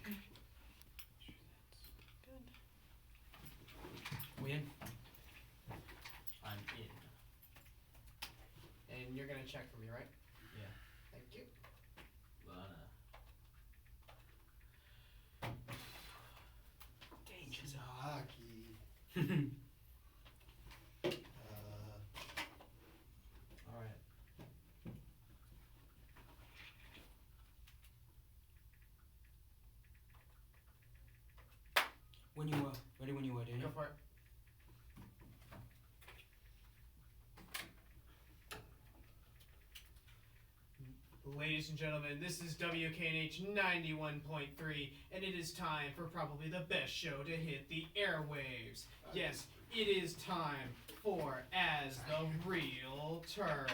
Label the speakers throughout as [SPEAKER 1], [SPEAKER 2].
[SPEAKER 1] Okay. Good.
[SPEAKER 2] We in?
[SPEAKER 3] I'm in.
[SPEAKER 1] And you're gonna check for me, right?
[SPEAKER 3] Yeah.
[SPEAKER 1] Thank you.
[SPEAKER 3] Lana.
[SPEAKER 1] Danger
[SPEAKER 4] Hockey.
[SPEAKER 3] Alright.
[SPEAKER 2] When you ready when you are, Daniel.
[SPEAKER 1] Go for it. Ladies and gentlemen, this is WKNH 91.3, and it is time for probably the best show to hit the airwaves. Yes, it is time for As the Reel Turns.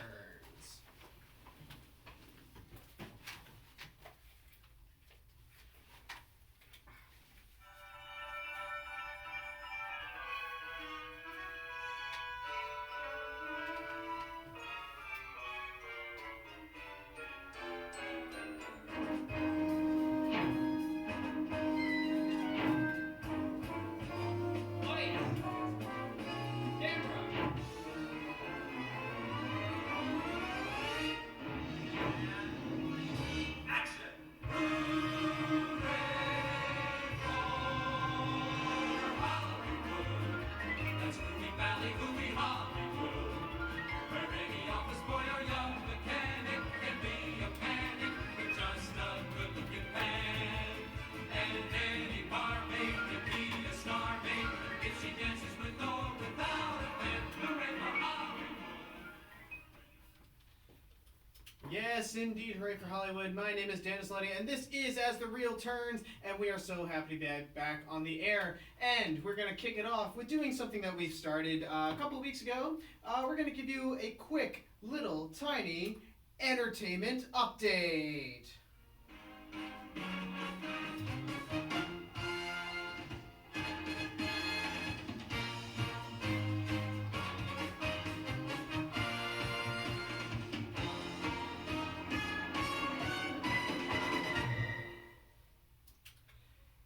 [SPEAKER 1] Yes, indeed. Hooray for Hollywood. My name is Dennis Luddy, and this is As the Reel Turns, and we are so happy to be back on the air. And we're going to kick it off with doing something that we started a couple of weeks ago. We're going to give you a quick, little, tiny entertainment update.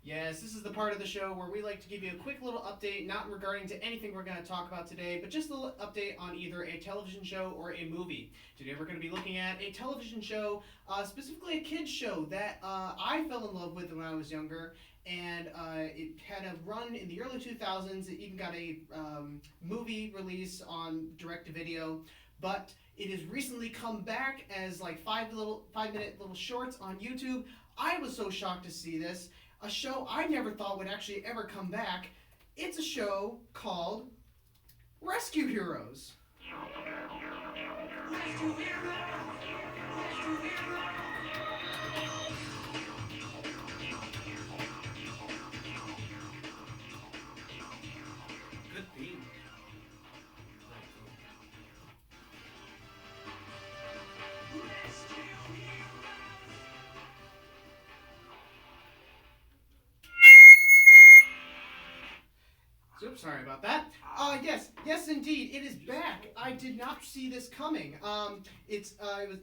[SPEAKER 1] Yes, this is the part of the show where we like to give you a quick little update, not regarding to anything we're going to talk about today, but just a little update on either a television show or a movie. Today we're going to be looking at a television show, specifically a kids show that I fell in love with when I was younger, and it had a run in the early 2000s. It even got a movie release on direct-to-video, but it has recently come back as like 5-minute little shorts on YouTube. I was so shocked to see this. A show I never thought would actually ever come back. It's a show called Rescue Heroes. Rescue Heroes! Rescue Heroes!
[SPEAKER 3] Good theme.
[SPEAKER 1] Oops, sorry about that. Yes, indeed, it is back. I did not see this coming. It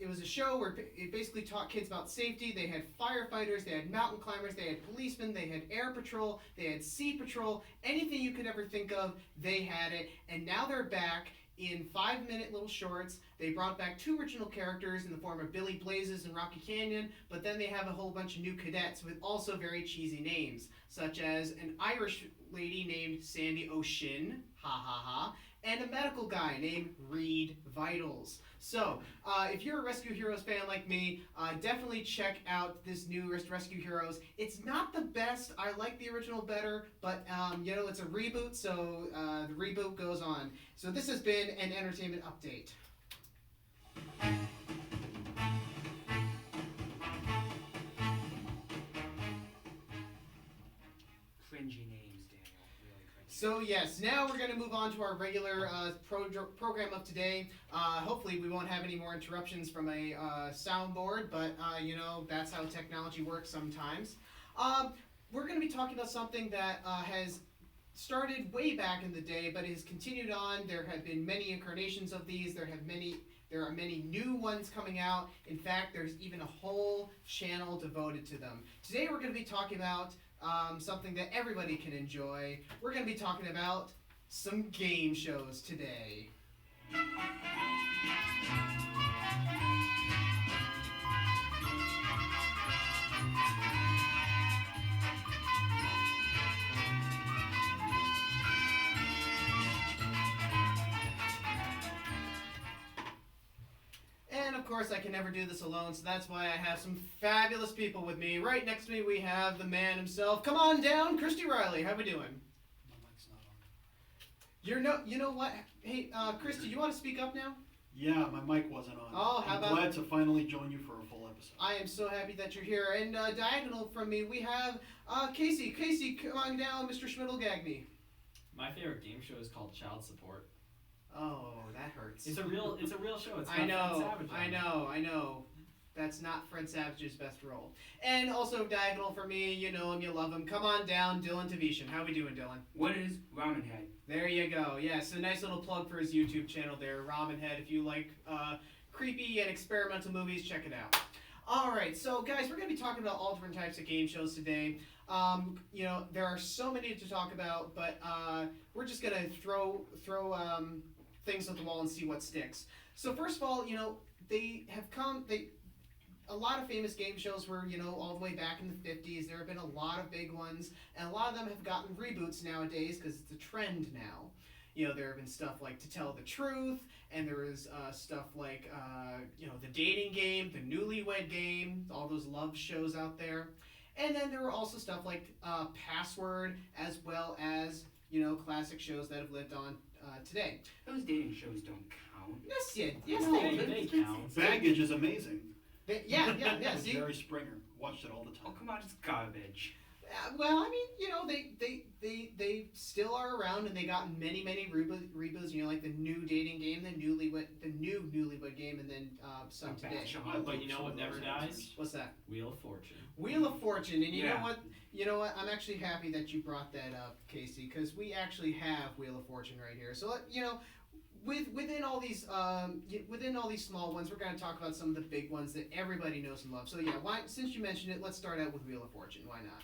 [SPEAKER 1] was a show where it basically taught kids about safety. They had firefighters, they had mountain climbers, they had policemen, they had air patrol, they had sea patrol. Anything you could ever think of, they had it. And now they're back in 5-minute little shorts. They brought back 2 original characters in the form of Billy Blazes and Rocky Canyon, but then they have a whole bunch of new cadets with also very cheesy names, such as an Irish lady named Sandy O'Shin, ha ha ha, and a medical guy named Reed Vitals. So, if you're a Rescue Heroes fan like me, definitely check out this new Rescue Heroes. It's not the best. I like the original better, but it's a reboot, so the reboot goes on. So this has been an entertainment update.
[SPEAKER 2] Cringy names, Daniel. Really cringy.
[SPEAKER 1] So yes, now we're going to move on to our regular program of today. Hopefully we won't have any more interruptions from a soundboard, but that's how technology works sometimes. We're going to be talking about something that has started way back in the day, but it has continued on. There have been many incarnations of these. There are many new ones coming out. In fact, there's even a whole channel devoted to them. Today we're going to be talking about something that everybody can enjoy. We're going to be talking about some game shows today. And of course, I can never do this alone, so that's why I have some fabulous people with me. Right next to me, we have the man himself. Come on down, Christy Riley. How we doing?
[SPEAKER 2] My mic's not on.
[SPEAKER 1] You know what? Hey, Christy, you want to speak up now?
[SPEAKER 4] Yeah, my mic wasn't on.
[SPEAKER 1] Oh, how
[SPEAKER 4] I'm
[SPEAKER 1] about-
[SPEAKER 4] glad to finally join you for a full episode.
[SPEAKER 1] I am so happy that you're here. And diagonal from me, we have Casey. Casey, come on down, Mr. Schmidl-Gagney.
[SPEAKER 3] My favorite game show is called Child Support.
[SPEAKER 1] Oh, that hurts.
[SPEAKER 3] It's a real show. It's got
[SPEAKER 1] I know,
[SPEAKER 3] Fred Savage on it.
[SPEAKER 1] I know. That's not Fred Savage's best role. And also diagonal for me, you know him, you love him. Come on down, Dylan Tavishan. How we doing, Dylan?
[SPEAKER 2] What is Ramen Head?
[SPEAKER 1] There you go. Yes, a nice little plug for his YouTube channel there, Ramen Head. If you like creepy and experimental movies, check it out. All right, so guys, we're going to be talking about all different types of game shows today. You know, there are so many to talk about, but we're just going to throw things at the wall and see what sticks. So first of all, you know, a lot of famous game shows were, you know, all the way back in the 50s. There have been a lot of big ones, and a lot of them have gotten reboots nowadays because it's a trend now. You know, there have been stuff like To Tell the Truth, and there is stuff like, you know, The Dating Game, The Newlywed Game, all those love shows out there. And then there were also stuff like Password, as well as, you know, classic shows that have lived on today.
[SPEAKER 2] Those dating shows don't count.
[SPEAKER 1] Yes,
[SPEAKER 3] No,
[SPEAKER 1] they
[SPEAKER 3] they
[SPEAKER 1] do.
[SPEAKER 3] count.
[SPEAKER 4] Baggage is amazing.
[SPEAKER 1] Yeah.
[SPEAKER 4] With
[SPEAKER 1] See,
[SPEAKER 4] Jerry Springer. Watched it all the
[SPEAKER 2] Oh,
[SPEAKER 4] time.
[SPEAKER 2] come on, it's garbage.
[SPEAKER 1] well, I mean, you know, they still are around, and they got many reboots. You know, like the new Dating Game, the new Newlywed Game, and then some
[SPEAKER 2] A
[SPEAKER 1] today.
[SPEAKER 2] batch of
[SPEAKER 4] I
[SPEAKER 3] But
[SPEAKER 4] like
[SPEAKER 3] you know
[SPEAKER 4] some
[SPEAKER 3] what
[SPEAKER 4] of
[SPEAKER 3] never
[SPEAKER 4] those
[SPEAKER 3] dies?
[SPEAKER 4] answers.
[SPEAKER 1] What's that?
[SPEAKER 3] Wheel of Fortune.
[SPEAKER 1] Wheel of Fortune, and you
[SPEAKER 2] Yeah.
[SPEAKER 1] know what? You know what? I'm actually happy that you brought that up, Casey, because we actually have Wheel of Fortune right here. So you know, within all these small ones, we're going to talk about some of the big ones that everybody knows and loves. So yeah, since you mentioned it, let's start out with Wheel of Fortune. Why not?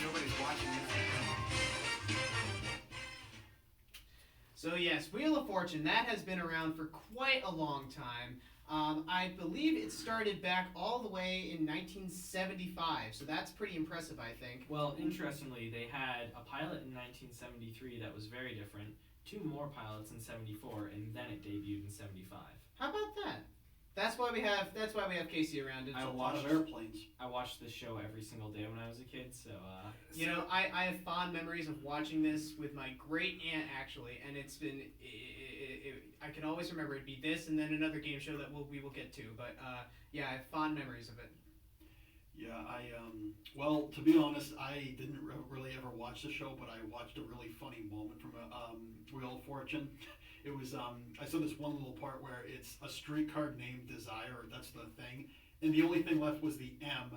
[SPEAKER 2] Nobody's watching this.
[SPEAKER 1] So yes, Wheel of Fortune, that has been around for quite a long time. I believe it started back all the way in 1975, so that's pretty impressive, I think.
[SPEAKER 3] Well, interestingly, they had a pilot in 1973 that was very different, 2 more pilots in 74, and then it debuted in 75.
[SPEAKER 1] How about that? That's why we have Casey around.
[SPEAKER 4] It's
[SPEAKER 3] I
[SPEAKER 4] a lot
[SPEAKER 3] watched-
[SPEAKER 4] of airplanes.
[SPEAKER 3] I watched this show every single day when I was a kid, so
[SPEAKER 1] You know, I have fond memories of watching this with my great aunt actually, and it's been I can always remember it'd be this and then another game show that we will get to, but yeah, I have fond memories of it.
[SPEAKER 4] Yeah, well, to be honest, I didn't really ever watch the show, but I watched a really funny moment from Wheel of Fortune. It was, I saw this one little part where it's a streetcar named Desire, that's the thing, and the only thing left was the M,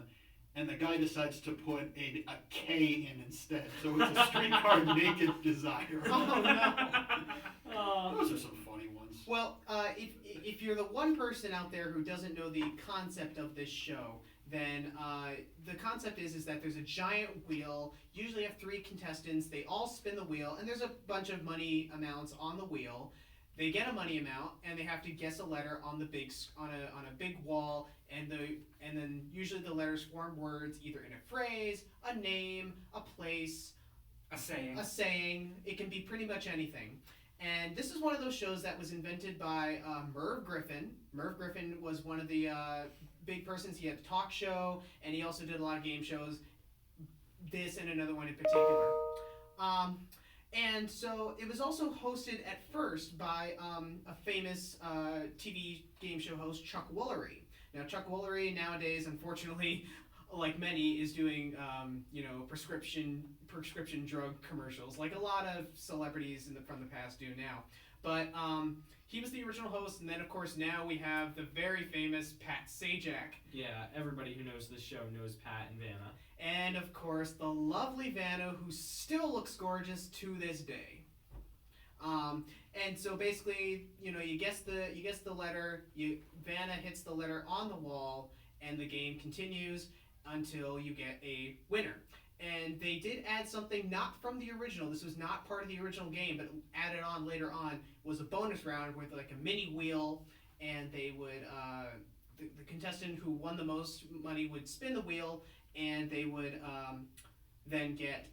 [SPEAKER 4] and the guy decides to put a K in instead, so it's a streetcar naked Desire.
[SPEAKER 1] Oh no!
[SPEAKER 4] Those are some funny ones.
[SPEAKER 1] Well, if you're the one person out there who doesn't know the concept of this show, then the concept is that there's a giant wheel. Usually have 3 contestants. They all spin the wheel, and there's a bunch of money amounts on the wheel. They get a money amount, and they have to guess a letter on the on a big wall, and then usually the letters form words either in a phrase, a name, a place,
[SPEAKER 2] A saying.
[SPEAKER 1] a saying. It can be pretty much anything. And this is one of those shows that was invented by Merv Griffin. Merv Griffin was one of the big persons. He had a talk show, and he also did a lot of game shows. This and another one in particular. And so it was also hosted at first by a famous TV game show host, Chuck Woolery. Now, Chuck Woolery nowadays, unfortunately, like many, is doing prescription drug commercials, like a lot of celebrities from the past do now. But he was the original host, and then of course now we have the very famous Pat Sajak.
[SPEAKER 3] Yeah, everybody who knows this show knows Pat and Vanna.
[SPEAKER 1] And of course, the lovely Vanna, who still looks gorgeous to this day. And so basically, you guess the letter. Vanna hits the letter on the wall, and the game continues until you get a winner. And they did add something not from the original. This was not part of the original game, but added on later on was a bonus round with like a mini wheel, and they would the contestant who won the most money would spin the wheel, and they would then get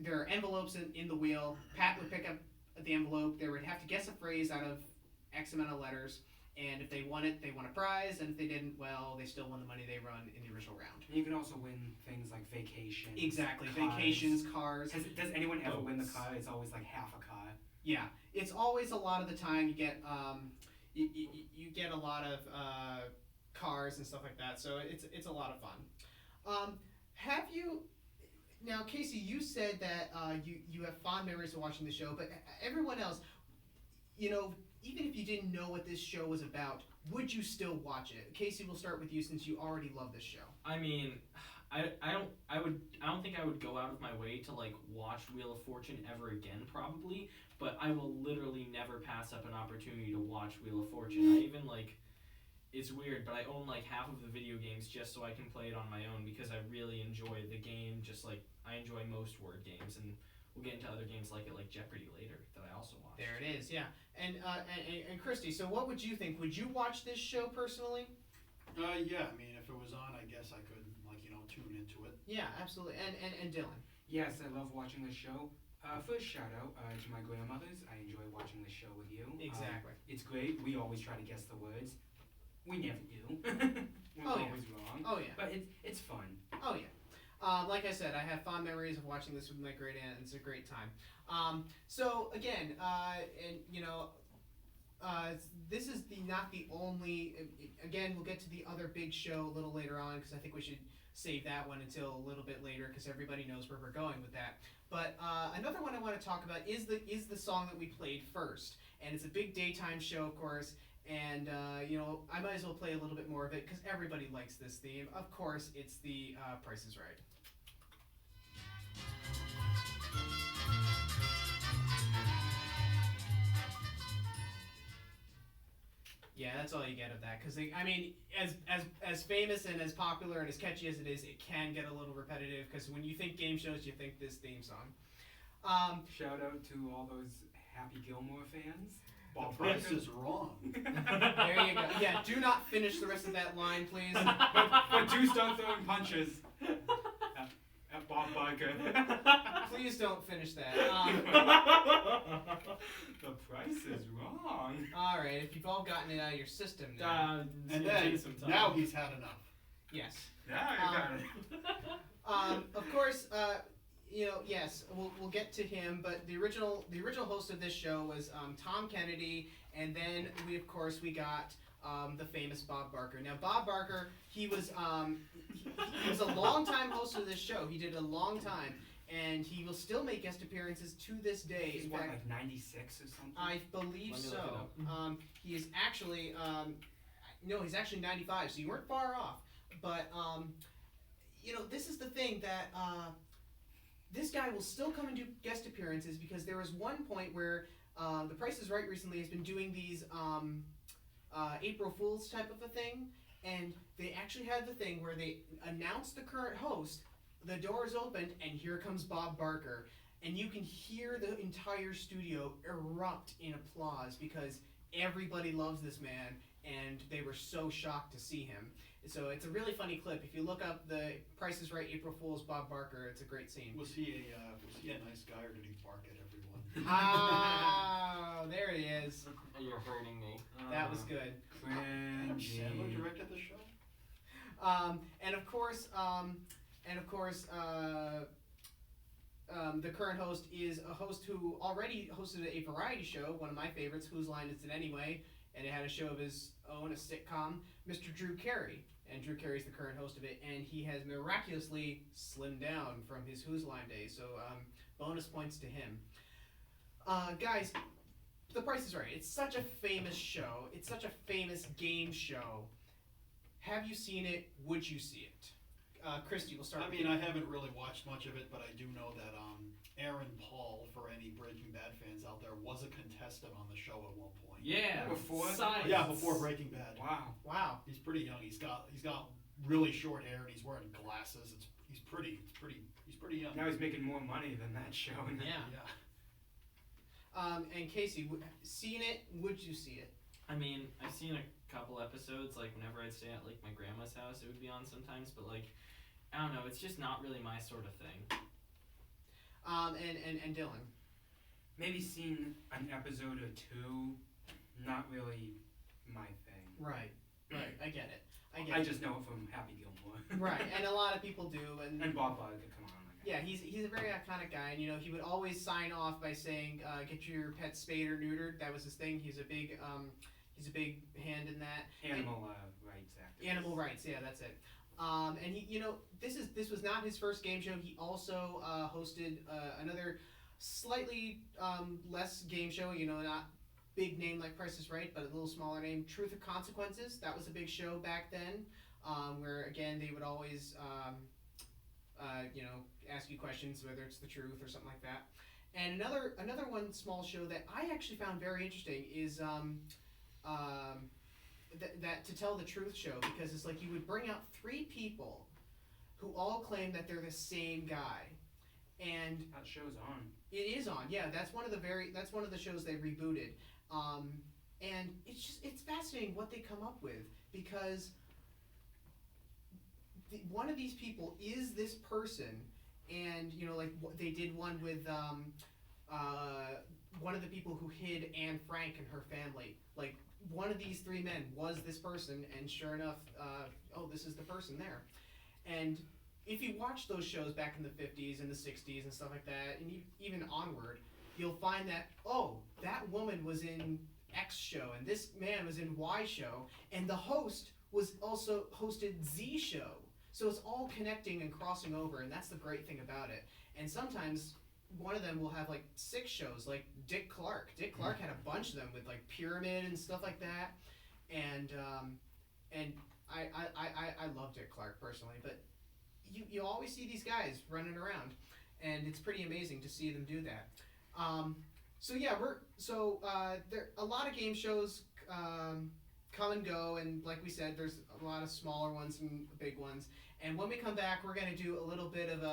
[SPEAKER 1] there are envelopes in the wheel. Pat would pick up the envelope. They would have to guess a phrase out of X amount of letters, and if they won it, they won a prize, and if they didn't, well, they still won the money they run in the original round.
[SPEAKER 2] You can also win things like vacations.
[SPEAKER 1] Exactly,
[SPEAKER 2] cars.
[SPEAKER 1] vacations, cars.
[SPEAKER 2] Does anyone ever win the
[SPEAKER 3] Boats.
[SPEAKER 2] car? It's always like half a car.
[SPEAKER 1] Yeah, it's always a lot of the time you get you get a lot of cars and stuff like that. So it's a lot of fun. Have you now, Casey? You said that you have fond memories of watching the show, but everyone else, even if you didn't know what this show was about, would you still watch it? Casey, we'll start with you since you already love this show.
[SPEAKER 3] I mean, I don't think I would go out of my way to like watch Wheel of Fortune ever again, probably. But I will literally never pass up an opportunity to watch Wheel of Fortune. I even it's weird, but I own like half of the video games just so I can play it on my own because I really enjoy the game. Just like I enjoy most word games, and we'll get into other games like Jeopardy later that I also watch.
[SPEAKER 1] There it is, yeah. And Christy, so what would you think? Would you watch this show personally?
[SPEAKER 4] Yeah, I mean, if it was on, I guess I could, tune into it.
[SPEAKER 1] Yeah, absolutely. And Dylan?
[SPEAKER 2] Yes, I love watching this show. First shout out to my grandmothers. I enjoy watching this show with you.
[SPEAKER 1] Exactly.
[SPEAKER 2] It's great. We always try to guess the words. We never do. We're
[SPEAKER 1] Oh, yeah.
[SPEAKER 2] always wrong.
[SPEAKER 1] Oh, yeah.
[SPEAKER 2] But it's fun.
[SPEAKER 1] Oh, yeah. Like I said, I have fond memories of watching this with my great aunt, and it's a great time. So, again, this is not the only... Again, we'll get to the other big show a little later on, because I think we should save that one until a little bit later, because everybody knows where we're going with that. But another one I want to talk about is the song that we played first. And it's a big daytime show, of course. And, I might as well play a little bit more of it, because everybody likes this theme. Of course, it's the Price is Right. Yeah, that's all you get of that. Because, as famous and as popular and as catchy as it is, it can get a little repetitive. Because when you think game shows, you think this theme song.
[SPEAKER 2] Shout out to all those Happy Gilmore fans.
[SPEAKER 4] The price is wrong.
[SPEAKER 1] There you go. Yeah, do not finish the rest of that line, please.
[SPEAKER 2] but do start throwing punches at Bob Barker.
[SPEAKER 1] Please don't finish that.
[SPEAKER 2] The price is wrong.
[SPEAKER 1] All right, if you've all gotten it out of your system now.
[SPEAKER 4] And then, now he's had enough.
[SPEAKER 1] Yes.
[SPEAKER 2] Now you got it.
[SPEAKER 1] Of course, yes, we'll get to him, but the original host of this show was Tom Kennedy, and then we got the famous Bob Barker. Now, Bob Barker, he was a long-time host of this show. He did a long time, and he will still make guest appearances to this day.
[SPEAKER 2] He's
[SPEAKER 1] In
[SPEAKER 2] what,
[SPEAKER 1] fact,
[SPEAKER 2] like 96 or something?
[SPEAKER 1] I believe
[SPEAKER 3] Let me
[SPEAKER 1] so.
[SPEAKER 3] look it up.
[SPEAKER 1] He is actually no, he's actually 95, so you weren't far off. But this is the thing that this guy will still come and do guest appearances, because there was one point where The Price is Right recently has been doing these April Fool's type of a thing, and they actually had the thing where they announced the current host, the doors opened, and here comes Bob Barker, and you can hear the entire studio erupt in applause because everybody loves this man, and they were so shocked to see him. So it's a really funny clip. If you look up The Price is Right April Fool's Bob Barker, it's a great scene.
[SPEAKER 4] Was he a nice guy, or did he bark at everyone?
[SPEAKER 1] Oh, there he is.
[SPEAKER 3] You're hurting me.
[SPEAKER 1] That was good.
[SPEAKER 4] Adam
[SPEAKER 2] Cringy.
[SPEAKER 4] Sandler directed the show?
[SPEAKER 1] the current host is a host who already hosted a variety show, one of my favorites, Whose Line Is It Anyway, and it had a show of his own, a sitcom, Mr. Drew Carey. And Drew Carey's the current host of it, and he has miraculously slimmed down from his Whose Line days, so bonus points to him. Guys, The Price is Right. It's such a famous show. It's such a famous game show. Have you seen it? Would you see it? Christy, we'll start
[SPEAKER 4] I
[SPEAKER 1] with
[SPEAKER 4] mean,
[SPEAKER 1] you.
[SPEAKER 4] I haven't really watched much of it, but I do know that Aaron Paul, for any Breaking Bad fans out there, was a contestant on the show at one point.
[SPEAKER 3] Yeah.
[SPEAKER 2] Before?
[SPEAKER 3] Science.
[SPEAKER 4] Yeah, before Breaking Bad.
[SPEAKER 2] Wow.
[SPEAKER 1] Wow.
[SPEAKER 4] He's pretty young. He's got really short hair and he's wearing glasses. He's pretty young.
[SPEAKER 2] Now he's making more money than that show.
[SPEAKER 3] Yeah.
[SPEAKER 4] Yeah.
[SPEAKER 1] And Casey, seen it? Would you see it?
[SPEAKER 3] I mean, I've seen a couple episodes. Like whenever I'd stay at like my grandma's house, it would be on sometimes. But like, I don't know. It's just not really my sort of thing.
[SPEAKER 1] And Dylan.
[SPEAKER 2] Maybe seen an episode or two. Not really my thing.
[SPEAKER 1] Right. I get it.
[SPEAKER 2] I just know it from Happy Gilmore.
[SPEAKER 1] Right, and a lot of people do, and
[SPEAKER 2] Bob Barker, come on.
[SPEAKER 1] yeah, he's a very iconic guy, and he would always sign off by saying, "Get your pet spayed or neutered." That was his thing. He's a big hand in that.
[SPEAKER 2] Animal rights activist.
[SPEAKER 1] Animal rights, yeah, that's it. And he, this was not his first game show. He also hosted another slightly less game show. Not big name like Price is Right, but a little smaller name, Truth or Consequences. That was a big show back then, where again they would always, ask you questions whether it's the truth or something like that. And another one small show that I actually found very interesting is that To Tell the Truth show, because it's like you would bring out 3 people who all claim that they're the same guy, and
[SPEAKER 2] That show's on.
[SPEAKER 1] it is on. Yeah, that's one of the shows they rebooted. And it's fascinating what they come up with, because one of these people is this person, and they did one with one of the people who hid Anne Frank and her family. Like one of these 3 men was this person, and sure enough, this is the person there. And if you watch those shows back in the 50s and the 60s and stuff like that, and even onward, you'll find that, that woman was in X show, and this man was in Y show, and the host was also hosted Z show. So it's all connecting and crossing over, and that's the great thing about it. And sometimes one of them will have like 6 shows, like Dick Clark. Dick Clark had a bunch of them with like Pyramid and stuff like that. And I love Dick Clark personally, but you always see these guys running around, and it's pretty amazing to see them do that. There a lot of game shows come and go, and like we said, there's a lot of smaller ones and big ones. And when we come back, we're going to do a little bit of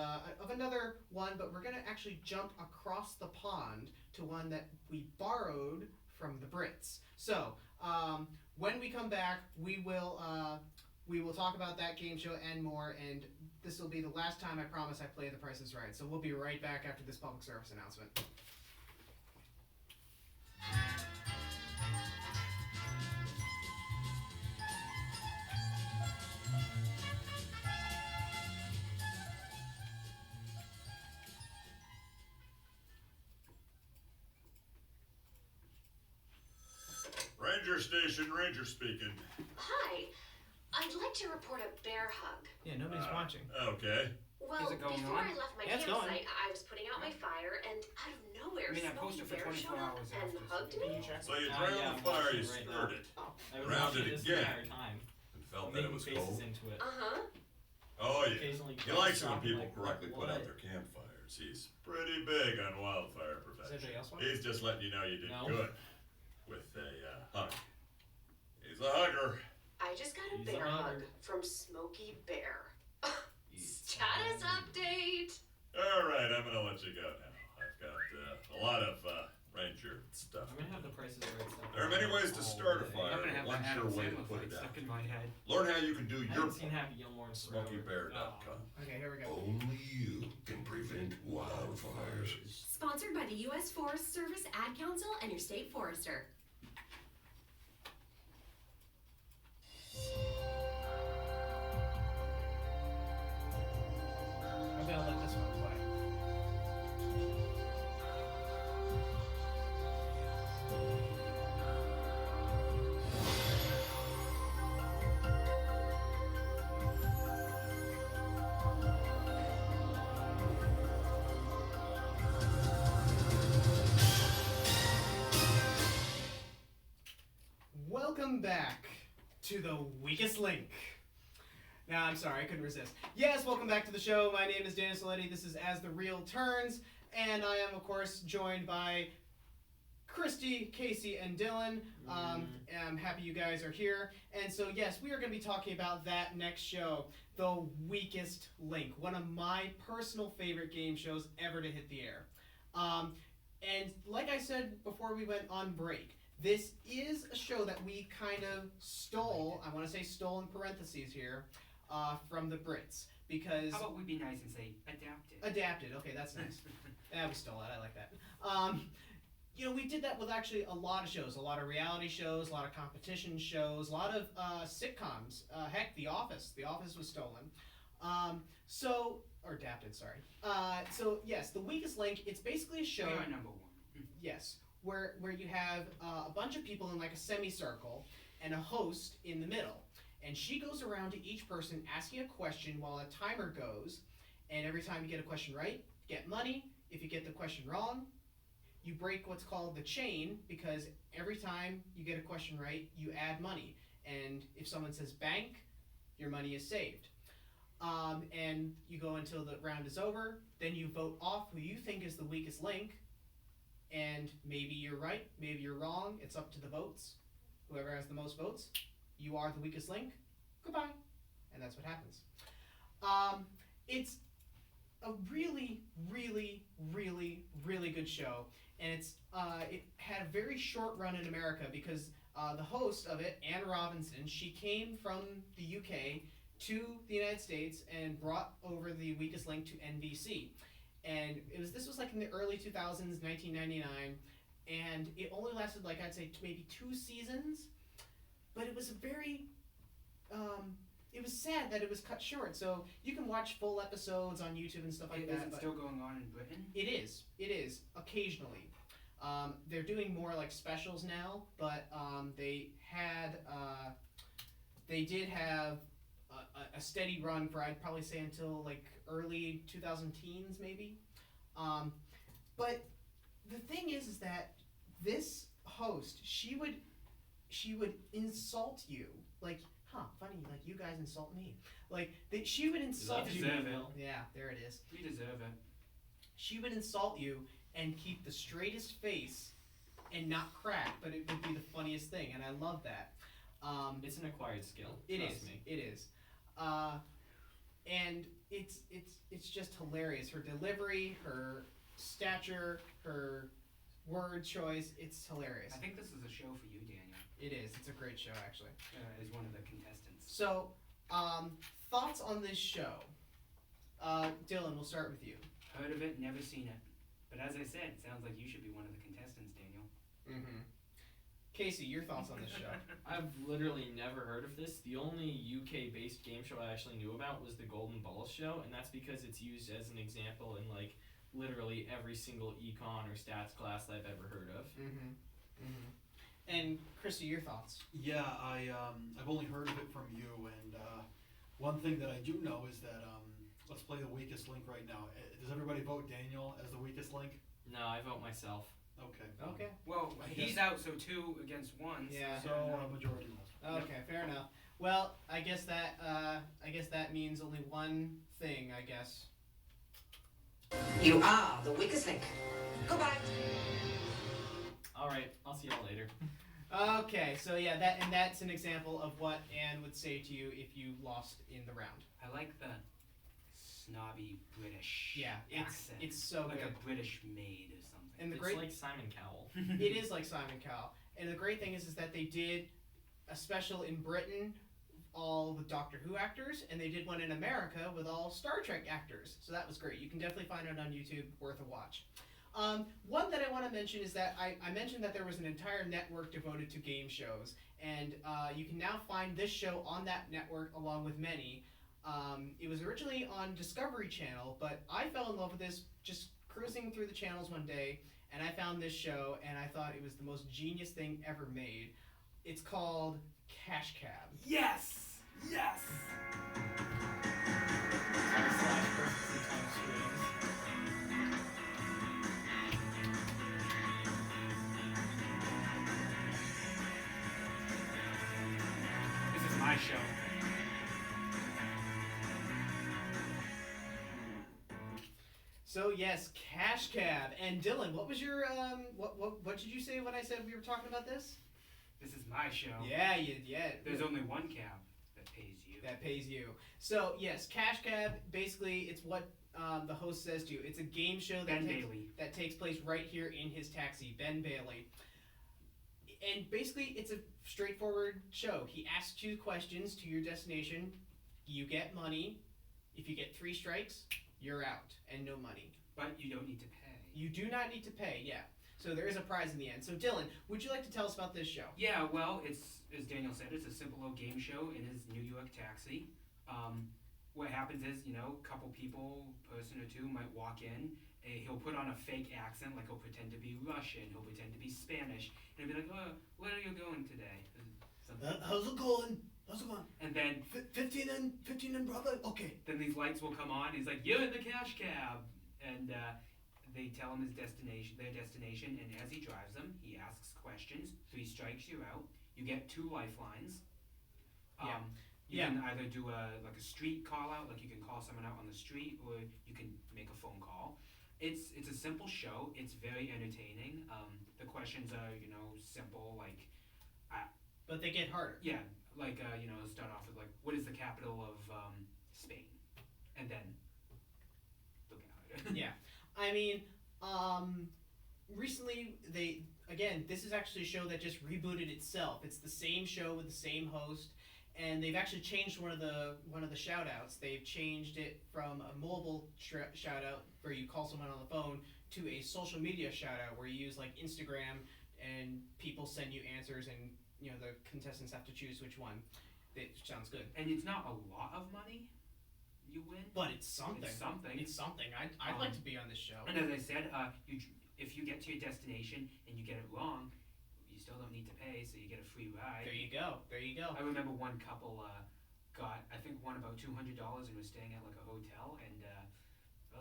[SPEAKER 1] another one, but we're going to actually jump across the pond to one that we borrowed from the Brits. So when we come back, we will talk about that game show and more, and this will be the last time I promise I play The Price is Right. So we'll be right back after this public service announcement.
[SPEAKER 5] Ranger Station, Ranger speaking.
[SPEAKER 6] Hi. I'd like to report a bear hug.
[SPEAKER 1] Yeah, nobody's watching.
[SPEAKER 5] Okay.
[SPEAKER 6] Well,
[SPEAKER 2] Is it going
[SPEAKER 6] before
[SPEAKER 2] on?
[SPEAKER 6] I left my
[SPEAKER 1] Yeah, it's going.
[SPEAKER 6] campsite, I was putting out my fire, and out of nowhere,
[SPEAKER 2] I mean, I
[SPEAKER 6] Smokey
[SPEAKER 2] posted for
[SPEAKER 6] Bear
[SPEAKER 2] 24
[SPEAKER 6] showed up
[SPEAKER 2] hours
[SPEAKER 6] and
[SPEAKER 2] after, so
[SPEAKER 6] hugged
[SPEAKER 1] Can
[SPEAKER 6] me.
[SPEAKER 1] you check?
[SPEAKER 5] So you
[SPEAKER 3] yeah,
[SPEAKER 5] trailed
[SPEAKER 3] I'm
[SPEAKER 5] the fire,
[SPEAKER 3] watching
[SPEAKER 5] you
[SPEAKER 3] it right
[SPEAKER 5] stirred
[SPEAKER 3] now.
[SPEAKER 5] it,
[SPEAKER 3] I would
[SPEAKER 5] Round
[SPEAKER 3] watch
[SPEAKER 5] it
[SPEAKER 3] this
[SPEAKER 5] again.
[SPEAKER 3] entire time.
[SPEAKER 5] and felt that
[SPEAKER 3] Making
[SPEAKER 5] it was
[SPEAKER 3] faces
[SPEAKER 5] cold.
[SPEAKER 3] into it.
[SPEAKER 6] Uh-huh.
[SPEAKER 5] Oh yeah.
[SPEAKER 3] Occasionally
[SPEAKER 5] He likes it when
[SPEAKER 3] stopping,
[SPEAKER 5] people
[SPEAKER 3] like,
[SPEAKER 5] correctly put out
[SPEAKER 3] what?
[SPEAKER 5] their campfires. He's pretty big on wildfire
[SPEAKER 1] Does
[SPEAKER 5] prevention.
[SPEAKER 1] anybody else want?
[SPEAKER 5] He's just letting you know you did
[SPEAKER 3] No.
[SPEAKER 5] good with a hug. He's a hugger.
[SPEAKER 6] I just got a
[SPEAKER 3] He's a
[SPEAKER 6] bear hug
[SPEAKER 3] hugger.
[SPEAKER 6] from Smokey Bear.
[SPEAKER 3] He's
[SPEAKER 6] Status
[SPEAKER 3] a hugger.
[SPEAKER 6] update!
[SPEAKER 5] All right, I'm gonna let you go now. I've got a lot of Ranger stuff.
[SPEAKER 3] I'm gonna have the prices right stuff.
[SPEAKER 5] There are many ways to
[SPEAKER 3] all
[SPEAKER 5] start a
[SPEAKER 3] day.
[SPEAKER 5] fire.
[SPEAKER 2] I'm gonna have
[SPEAKER 5] One
[SPEAKER 2] the
[SPEAKER 5] sure
[SPEAKER 2] Adam
[SPEAKER 5] way to
[SPEAKER 2] Sandler
[SPEAKER 5] put
[SPEAKER 2] fight
[SPEAKER 5] it out.
[SPEAKER 2] stuck in my head.
[SPEAKER 5] Learn how you can do
[SPEAKER 3] I
[SPEAKER 5] your
[SPEAKER 3] haven't seen
[SPEAKER 5] part.
[SPEAKER 3] Happy Gilmore in forever.
[SPEAKER 5] SmokeyBear.com.
[SPEAKER 1] Okay, here we go.
[SPEAKER 7] Only you can prevent wildfires.
[SPEAKER 8] Sponsored by the U.S. Forest Service Ad Council and your state forester.
[SPEAKER 1] I'm gonna let this one play. back to the weakest link. Now, I'm sorry, I couldn't resist. Yes, welcome back to the show. My name is Daniel Soletti. This is As the Reel Turns, and I am, of course, joined by Christy, Casey, and Dylan. I'm happy you guys are here. And so, yes, we are going to be talking about that next show, The Weakest Link, one of my personal favorite game shows ever to hit the air. And like I said before we went on break, this is a show that we kind of stole, I want to say stole in parentheses here, from the Brits. Because
[SPEAKER 2] How about we be nice and say adapted?
[SPEAKER 1] adapted, okay, that's nice. Yeah, we stole it, I like that. We did that with actually a lot of shows, a lot of reality shows, a lot of competition shows, a lot of sitcoms. Heck, The Office. The Office was stolen. Or adapted, sorry. So, yes, The Weakest Link, it's basically a show...
[SPEAKER 2] We are number one.
[SPEAKER 1] Yes, where you have a bunch of people in like a semicircle and a host in the middle. And she goes around to each person asking a question while a timer goes. And every time you get a question right, you get money. If you get the question wrong, you break what's called the chain, because every time you get a question right, you add money. And if someone says bank, your money is saved. And you go until the round is over. Then you vote off who you think is the weakest link. And maybe you're right, maybe you're wrong. It's up to the votes. Whoever has the most votes, you are the weakest link. Goodbye. And that's what happens. It's a really, really, really, really good show. And it had a very short run in America because the host of it, Anne Robinson, she came from the UK to the United States and brought over the weakest link to NBC. And this was like in the early 2000s, 1999, and it only lasted like I'd say maybe 2 seasons, but it was a very, it was sad that it was cut short. So you can watch full episodes on YouTube and stuff like that.
[SPEAKER 2] Is it
[SPEAKER 1] but
[SPEAKER 2] still going on in Britain?
[SPEAKER 1] It is, occasionally. They're doing more like specials now, but they did have a steady run for I'd probably say until like early 2010s maybe. But the thing is that this host, she would insult you like, funny, like you guys insult me. Like she would insult you.
[SPEAKER 2] deserve it.
[SPEAKER 1] Yeah, there it is.
[SPEAKER 2] We deserve it.
[SPEAKER 1] She would insult you and keep the straightest face and not crack, but it would be the funniest thing, and I love that.
[SPEAKER 3] It's an acquired skill.
[SPEAKER 1] It
[SPEAKER 3] trust
[SPEAKER 1] is.
[SPEAKER 3] me.
[SPEAKER 1] It is. And it's just hilarious. Her delivery, her stature, her word choice, it's hilarious.
[SPEAKER 2] I think this is a show for you, Daniel.
[SPEAKER 1] It is. It's a great show, actually.
[SPEAKER 2] As one of the contestants.
[SPEAKER 1] So, thoughts on this show? Dylan, we'll start with you.
[SPEAKER 2] Heard of it, never seen it. But as I said, it sounds like you should be one of the contestants, Daniel.
[SPEAKER 1] Mm-hmm. Casey, your thoughts on this show?
[SPEAKER 3] I've literally never heard of this. The only UK-based game show I actually knew about was the Golden Balls show, and that's because it's used as an example in like literally every single econ or stats class I've ever heard of.
[SPEAKER 1] Mm-hmm. Mm-hmm. And Christy, your thoughts?
[SPEAKER 4] Yeah, I've only heard of it from you, and one thing that I do know is that let's play the weakest link right now. Does everybody vote Daniel as the weakest link?
[SPEAKER 3] No, I vote myself.
[SPEAKER 4] Okay.
[SPEAKER 1] Okay.
[SPEAKER 2] Well, he's out, so 2 against 1.
[SPEAKER 1] Yeah.
[SPEAKER 4] So majority vote.
[SPEAKER 1] Okay, fair enough. Well, I guess that means only one thing, I guess.
[SPEAKER 9] You are the weakest link. Goodbye.
[SPEAKER 3] All right, I'll see y'all later.
[SPEAKER 1] Okay, so yeah, that's an example of what Anne would say to you if you lost in the round.
[SPEAKER 2] I like the snobby British accent.
[SPEAKER 1] It's so
[SPEAKER 2] like
[SPEAKER 1] good.
[SPEAKER 2] a British maid or something.
[SPEAKER 1] And the
[SPEAKER 3] It's
[SPEAKER 1] great
[SPEAKER 3] like Simon Cowell.
[SPEAKER 1] it is like Simon Cowell. And the great thing is that they did a special in Britain all with Doctor Who actors, and they did one in America with all Star Trek actors. So that was great. You can definitely find it on YouTube, worth a watch. One that I want to mention is that I mentioned that there was an entire network devoted to game shows, and you can now find this show on that network along with many. It was originally on Discovery Channel, but I fell in love with this just cruising through the channels one day, and I found this show, and I thought it was the most genius thing ever made. It's called Cash Cab.
[SPEAKER 2] Yes! Yes! my show.
[SPEAKER 1] So yes, Cash Cab. And Dylan, what was your what did you say when I said we were talking about this?
[SPEAKER 2] This is my show.
[SPEAKER 1] Yeah.
[SPEAKER 2] There's only one cab that pays you.
[SPEAKER 1] That pays you. So yes, Cash Cab. Basically, it's what the host says to you. It's a game show that takes place right here in his taxi, Ben Bailey. And basically, it's a straightforward show. He asks you questions to your destination. You get money. If you get 3 strikes, you're out and no money.
[SPEAKER 2] But you don't need to pay.
[SPEAKER 1] You do not need to pay. Yeah. So there is a prize in the end. So Dylan, would you like to tell us about this show?
[SPEAKER 2] Yeah, well, it's as Daniel said, it's a simple little game show in his New York taxi. What happens is, a couple people, person or two, might walk in. He'll put on a fake accent, like he'll pretend to be Russian, he'll pretend to be Spanish, and he'll be like, "Oh, where are you going today?"
[SPEAKER 1] How's it going?
[SPEAKER 2] And then
[SPEAKER 1] 15 and brother. Okay.
[SPEAKER 2] Then these lights will come on. He's like, "You're in the cash cab," and they tell him their destination, and as he drives them, he asks questions. 3 strikes, you're out. You get 2 lifelines. You can either do a street call out, like you can call someone out on the street, or you can make a phone call. It's a simple show. It's very entertaining. The questions are simple, like.
[SPEAKER 1] But they get harder.
[SPEAKER 2] Yeah, like start off with like, what is the capital of Spain, and then look at it.
[SPEAKER 1] Yeah, I mean, recently this is actually a show that just rebooted itself. It's the same show with the same host, and they've actually changed one of the shout outs. They've changed it from a mobile shout out where you call someone on the phone to a social media shout out where you use like Instagram and people send you answers and the contestants have to choose which one. It sounds good.
[SPEAKER 2] And it's not a lot of money you win,
[SPEAKER 1] but it's something.
[SPEAKER 2] It's something.
[SPEAKER 1] I'd like to be on this show.
[SPEAKER 2] And as I said, if you get to your destination and you get it wrong, you still don't need to pay, so you get a free ride.
[SPEAKER 1] There you go.
[SPEAKER 2] I remember one couple got, I think, won about $200 and was staying at like a hotel, and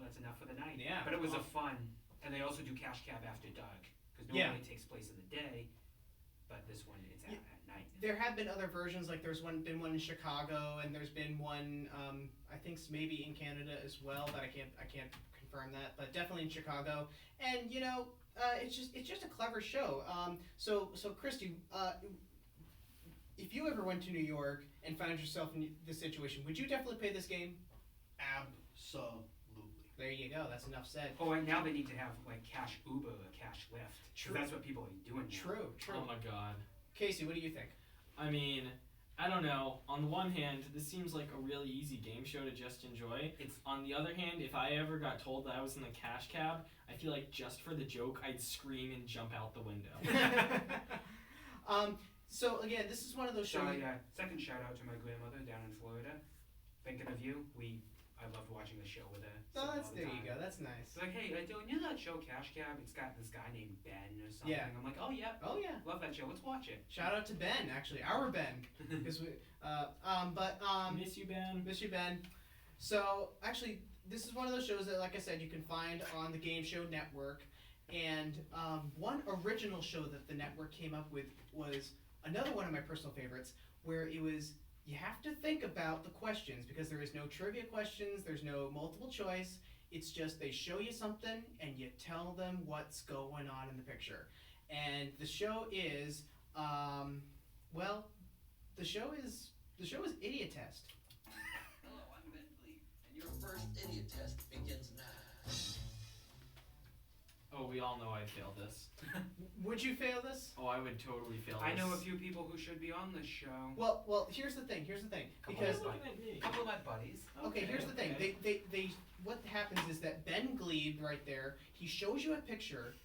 [SPEAKER 2] that's enough for the night.
[SPEAKER 1] Yeah.
[SPEAKER 2] But it was a fun, and they also do cash cab after dark because normally it takes place in the day, but this one it's at night.
[SPEAKER 1] There have been other versions, like there's been one in Chicago, and there's been one I think maybe in Canada as well, but I can't confirm that, but definitely in Chicago. And it's just a clever show. So Christy, if you ever went to New York and found yourself in this situation, would you definitely play this game?
[SPEAKER 4] Absolutely.
[SPEAKER 1] There you go. That's enough said.
[SPEAKER 2] Oh, and now they need to have like cash Uber or cash Lyft.
[SPEAKER 1] True.
[SPEAKER 2] That's what people are doing now.
[SPEAKER 1] True.
[SPEAKER 3] Oh my god.
[SPEAKER 1] Casey, what do you think?
[SPEAKER 3] I mean, I don't know. On the one hand, this seems like a really easy game show to just enjoy. On the other hand, if I ever got told that I was in the cash cab, I feel like just for the joke, I'd scream and jump out the window.
[SPEAKER 1] So again, this is one of those shows.
[SPEAKER 2] Second shout out to my grandmother down in Florida. Thinking of you, I loved watching the show with her.
[SPEAKER 1] There you go. That's nice.
[SPEAKER 2] It's like, hey, Dylan, you know that show Cash Cab? It's got this guy named Ben or something.
[SPEAKER 1] Yeah.
[SPEAKER 2] I'm like, oh yeah, love that show. Let's watch it.
[SPEAKER 1] Shout out to Ben, actually, our Ben, because
[SPEAKER 3] Miss you, Ben.
[SPEAKER 1] Miss you, Ben. So actually, this is one of those shows that, like I said, you can find on the Game Show Network. And one original show that the network came up with was another one of my personal favorites, where it was. You have to think about the questions because there is no trivia questions, there's no multiple choice. It's just they show you something and you tell them what's going on in the picture. And the show is the show is Idiot Test.
[SPEAKER 10] Hello, I'm Bentley, and your first idiot test begins now.
[SPEAKER 3] Oh, we all know I failed this.
[SPEAKER 1] Would you fail this?
[SPEAKER 3] Oh, I would totally fail this.
[SPEAKER 2] I know a few people who should be on this show.
[SPEAKER 1] Well, here's the thing. Because
[SPEAKER 2] a couple of my buddies.
[SPEAKER 1] Okay, here's the thing. They what happens is that Ben Glebe right there, he shows you a picture,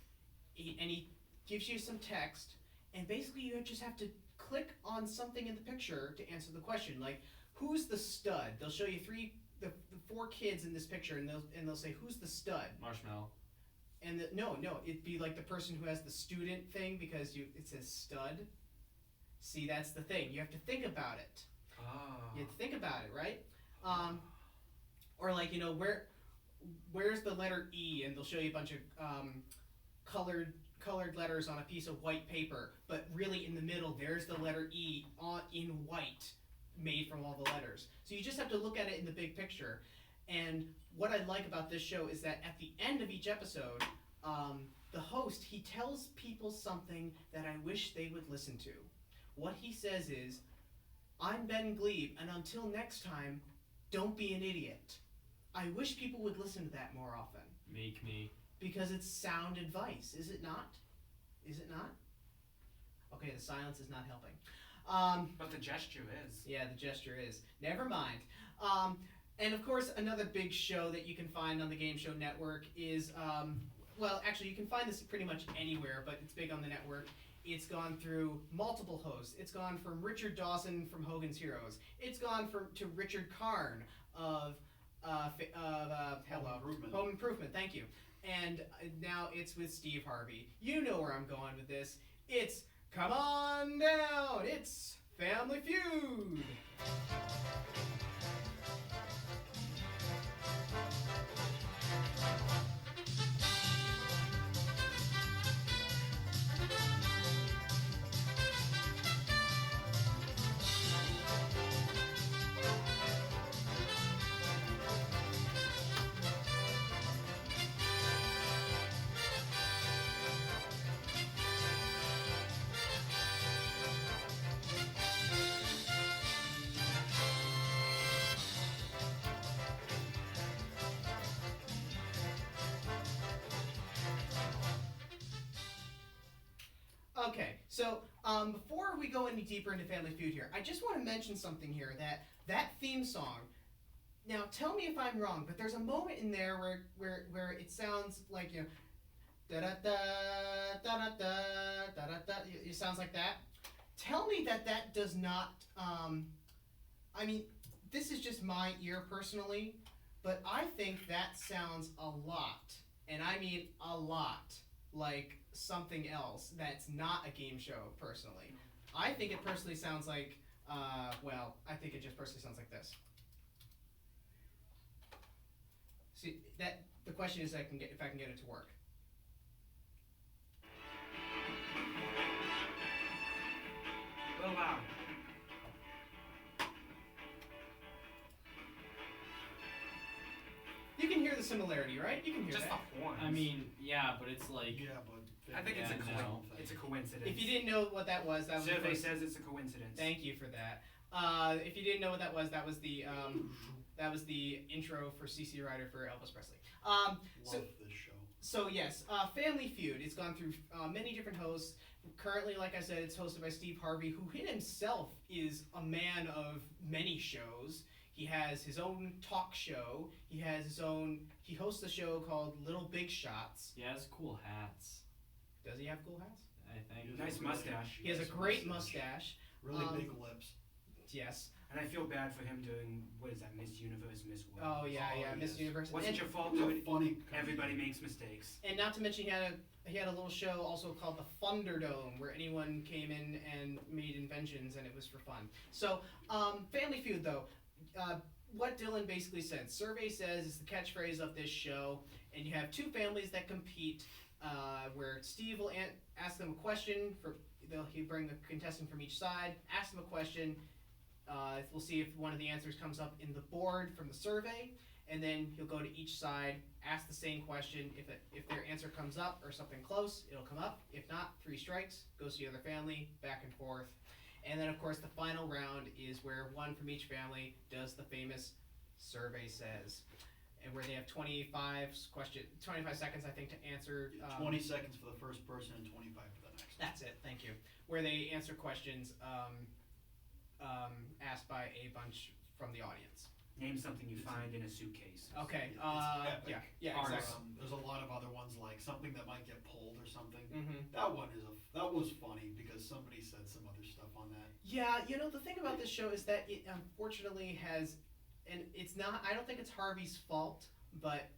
[SPEAKER 1] and he gives you some text, and basically you just have to click on something in the picture to answer the question. Like, who's the stud? They'll show you the 4 kids in this picture, and they'll say, who's the stud?
[SPEAKER 3] Marshmallow.
[SPEAKER 1] And no, it'd be like the person who has the student thing because it says stud. See, that's the thing. You have to think about it.
[SPEAKER 2] Oh.
[SPEAKER 1] You have to think about it, right? Or like, where's the letter E, and they'll show you a bunch of colored letters on a piece of white paper, but really in the middle there's the letter E in white made from all the letters. So you just have to look at it in the big picture. And what I like about this show is that at the end of each episode, the host, he tells people something that I wish they would listen to. What he says is, I'm Ben Glebe, and until next time, don't be an idiot. I wish people would listen to that more often.
[SPEAKER 3] Make me.
[SPEAKER 1] Because it's sound advice, is it not? Is it not? Okay, the silence is not helping.
[SPEAKER 2] But the gesture is.
[SPEAKER 1] Yeah, the gesture is. Never mind. And of course, another big show that you can find on the Game Show Network is, well, actually, you can find this pretty much anywhere, but it's big on the network. It's gone through multiple hosts. It's gone from Richard Dawson from Hogan's Heroes. It's gone to Richard Karn of Home Improvement. Thank you. And now it's with Steve Harvey. You know where I'm going with this. It's Come On Down. It's Family Feud. Okay, so before we go any deeper into Family Feud here, I just want to mention something here, that theme song. Now, tell me if I'm wrong, but there's a moment in there where it sounds like, you know, da da da da da da da da da. It sounds like that. Tell me that does not. I mean, this is just my ear personally, but I think that sounds a lot, and I mean a lot, like something else that's not a game show personally. I think it personally sounds like, well, I think it just personally sounds like this. See, that the question is if I can get it to work.
[SPEAKER 2] A little loud.
[SPEAKER 1] You can hear the similarity, right? You can hear
[SPEAKER 2] Just
[SPEAKER 1] that.
[SPEAKER 2] the horns.
[SPEAKER 3] I mean, yeah, but it's like.
[SPEAKER 4] Yeah, but
[SPEAKER 2] I think it's
[SPEAKER 3] Yeah,
[SPEAKER 2] it's a coincidence.
[SPEAKER 1] If you didn't know what that was, that was the
[SPEAKER 2] Survey
[SPEAKER 1] first-
[SPEAKER 2] says it's a coincidence.
[SPEAKER 1] Thank you for that. If you didn't know what that was the intro for CC Rider for Elvis Presley.
[SPEAKER 4] Love this show.
[SPEAKER 1] So yes, Family Feud. It's gone through many different hosts. Currently, like I said, it's hosted by Steve Harvey, who himself is a man of many shows. He has his own talk show. He hosts a show called Little Big Shots.
[SPEAKER 3] He has cool hats.
[SPEAKER 1] Does he have cool hats?
[SPEAKER 3] I think.
[SPEAKER 2] Nice mustache.
[SPEAKER 1] He has a great mustache.
[SPEAKER 4] Really big lips.
[SPEAKER 1] Yes.
[SPEAKER 2] And I feel bad for him doing, what is that, Miss Universe, Miss World.
[SPEAKER 1] Oh yeah,
[SPEAKER 4] Oh,
[SPEAKER 1] yeah, Miss
[SPEAKER 4] yes.
[SPEAKER 1] Universe.
[SPEAKER 2] Wasn't
[SPEAKER 1] And-
[SPEAKER 2] your fault,
[SPEAKER 4] It was a
[SPEAKER 2] dude.
[SPEAKER 4] funny.
[SPEAKER 2] Everybody makes mistakes.
[SPEAKER 1] And not to mention, he had a little show also called the Thunderdome, where anyone came in and made inventions, and it was for fun. So, Family Feud, though, what Dylan basically said, survey says is the catchphrase of this show, and you have two families that compete, where Steve will ask them a question. He'll bring the contestant from each side, ask them a question. We'll see if one of the answers comes up in the board from the survey, and then he'll go to each side, ask the same question. If their answer comes up or something close, it'll come up. If not, 3 strikes, goes to the other family, back and forth. And then, of course, the final round is where one from each family does the famous survey says, and where they have 25 seconds, I think, to answer.
[SPEAKER 4] 20 seconds for the first person and 25 for the next.
[SPEAKER 1] That's it. Thank you. Where they answer questions asked by a bunch from the audience.
[SPEAKER 2] Name something you find in a suitcase.
[SPEAKER 1] Okay.
[SPEAKER 4] It's epic.
[SPEAKER 1] Yeah.
[SPEAKER 3] Ours.
[SPEAKER 1] Exactly.
[SPEAKER 4] There's a lot of other ones like something that might get pulled or something.
[SPEAKER 1] Mm-hmm.
[SPEAKER 4] That was funny because somebody said some other stuff on that.
[SPEAKER 1] Yeah, the thing about this show is that it unfortunately has, and it's not. I don't think it's Harvey's fault, but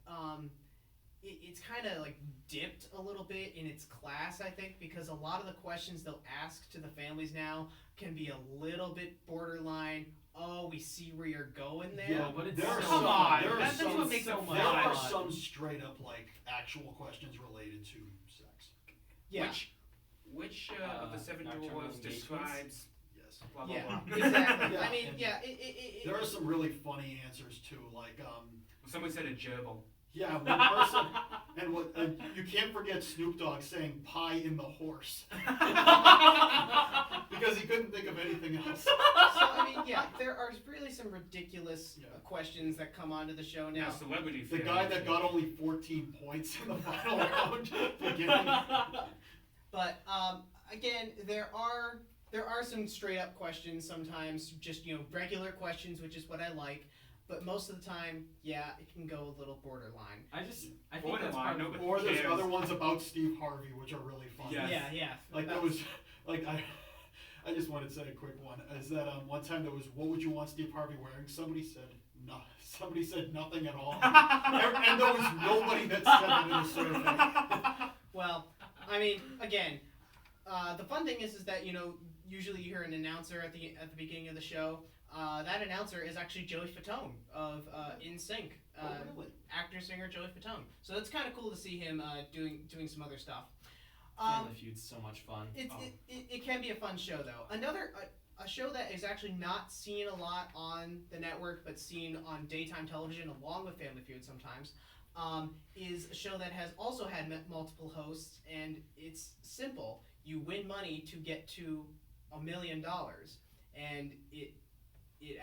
[SPEAKER 1] it's kind of like dipped a little bit in its class, I think, because a lot of the questions they'll ask to the families now can be a little bit borderline. Oh, we see where you're going there.
[SPEAKER 3] Yeah, but it's
[SPEAKER 4] There are
[SPEAKER 3] so
[SPEAKER 2] Come on,
[SPEAKER 4] there are
[SPEAKER 2] that's
[SPEAKER 4] some-
[SPEAKER 2] what makes it
[SPEAKER 3] so
[SPEAKER 2] fun.
[SPEAKER 4] There are
[SPEAKER 3] fun.
[SPEAKER 4] some straight up like actual questions related to sex.
[SPEAKER 1] Yeah.
[SPEAKER 2] Which of the 7
[SPEAKER 3] nocturnal
[SPEAKER 2] dwarves
[SPEAKER 3] engagements?
[SPEAKER 2] describes
[SPEAKER 4] Yes. this.
[SPEAKER 2] Blah blah
[SPEAKER 1] Yeah,
[SPEAKER 2] blah.
[SPEAKER 1] exactly.
[SPEAKER 4] Yeah,
[SPEAKER 1] I mean,
[SPEAKER 4] and
[SPEAKER 1] yeah,
[SPEAKER 4] There are some really funny answers too, like
[SPEAKER 2] Someone said a gerbil.
[SPEAKER 4] yeah, one person, and you can't forget Snoop Dogg saying "pie in the horse" because he couldn't think of anything else.
[SPEAKER 1] So I mean, yeah, there are really some ridiculous questions that come onto the show
[SPEAKER 2] Now
[SPEAKER 1] now.
[SPEAKER 2] celebrity.
[SPEAKER 4] The
[SPEAKER 2] failure.
[SPEAKER 4] guy that got only 14 points in the final round beginning.
[SPEAKER 1] But again, there are some straight up questions sometimes, just regular questions, which is what I like. But most of the time, yeah, it can go a little borderline.
[SPEAKER 3] I think that's
[SPEAKER 2] Borderline,
[SPEAKER 3] part of
[SPEAKER 2] nobody
[SPEAKER 4] Or there's
[SPEAKER 2] cares.
[SPEAKER 4] other ones about Steve Harvey, which are really fun.
[SPEAKER 2] Yes.
[SPEAKER 1] Yeah.
[SPEAKER 4] Like there was, like I just wanted to say a quick one. Is that one time there was, what would you want Steve Harvey wearing? Somebody said no. Somebody said nothing at all, and there was nobody that said it in the survey.
[SPEAKER 1] Well, I mean, again, the fun thing is that usually you hear an announcer at the beginning of the show. That announcer is actually Joey Fatone of NSYNC.
[SPEAKER 4] Really?
[SPEAKER 1] Actor singer Joey Fatone. So it's kind of cool to see him doing some other stuff.
[SPEAKER 3] Family Feud's so much fun.
[SPEAKER 1] It can be a fun show though. A show that is actually not seen a lot on the network, but seen on daytime television along with Family Feud sometimes, is a show that has also had multiple hosts, and it's simple. You win money to get to $1 million, and it